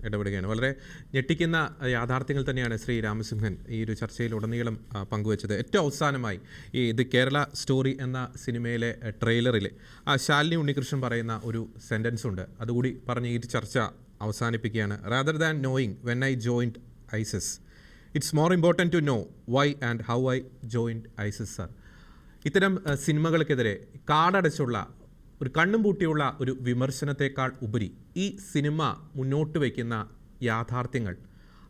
ഇടപെടുകയാണ്. വളരെ ഞെട്ടിക്കുന്ന യാഥാർത്ഥ്യങ്ങൾ തന്നെയാണ് ശ്രീ രാമസിംഹൻ ഈ ഒരു ചർച്ചയിൽ ഉടനീളം പങ്കുവച്ചത്. ഏറ്റവും അവസാനമായി ഈ ദി കേരള സ്റ്റോറി എന്ന സിനിമയിലെ ട്രെയിലറിൽ ശാലിനി ഉണ്ണികൃഷ്ണൻ പറയുന്ന ഒരു സെൻറ്റൻസ് ഉണ്ട്, അതുകൂടി പറഞ്ഞ് ഈ ചർച്ച അവസാനിപ്പിക്കുകയാണ്. Rather than knowing when I joined ISIS, it's more important to know why and how I joined ISIS. Sir, ഇത്തരം സിനിമകൾക്കെതിരെ കാടടച്ചുള്ള ഒരു കണ്ണും പൂട്ടിയുള്ള ഒരു വിമർശനത്തെക്കാൾ ഉപരി ഈ സിനിമ മുന്നോട്ട് വയ്ക്കുന്ന യാഥാർത്ഥ്യങ്ങൾ,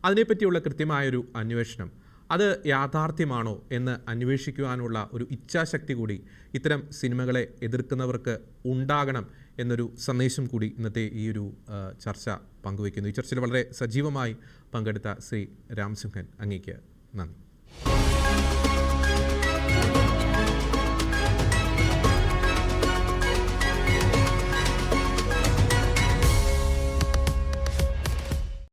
അതിനെപ്പറ്റിയുള്ള കൃത്യമായൊരു അന്വേഷണം, അത് യാഥാർത്ഥ്യമാണോ എന്ന് അന്വേഷിക്കുവാനുള്ള ഒരു ഇച്ഛാശക്തി കൂടി ഇത്തരം സിനിമകളെ എതിർക്കുന്നവർക്ക് ഉണ്ടാകണം എന്നൊരു സന്ദേശം കൂടി ഇന്നത്തെ ഈ ഒരു ചർച്ച പങ്കുവയ്ക്കുന്നു. ഈ ചർച്ചയിൽ വളരെ സജീവമായി പങ്കെടുത്ത ശ്രീ രാമസിംഹൻ, അങ്ങേക്ക് നന്ദി.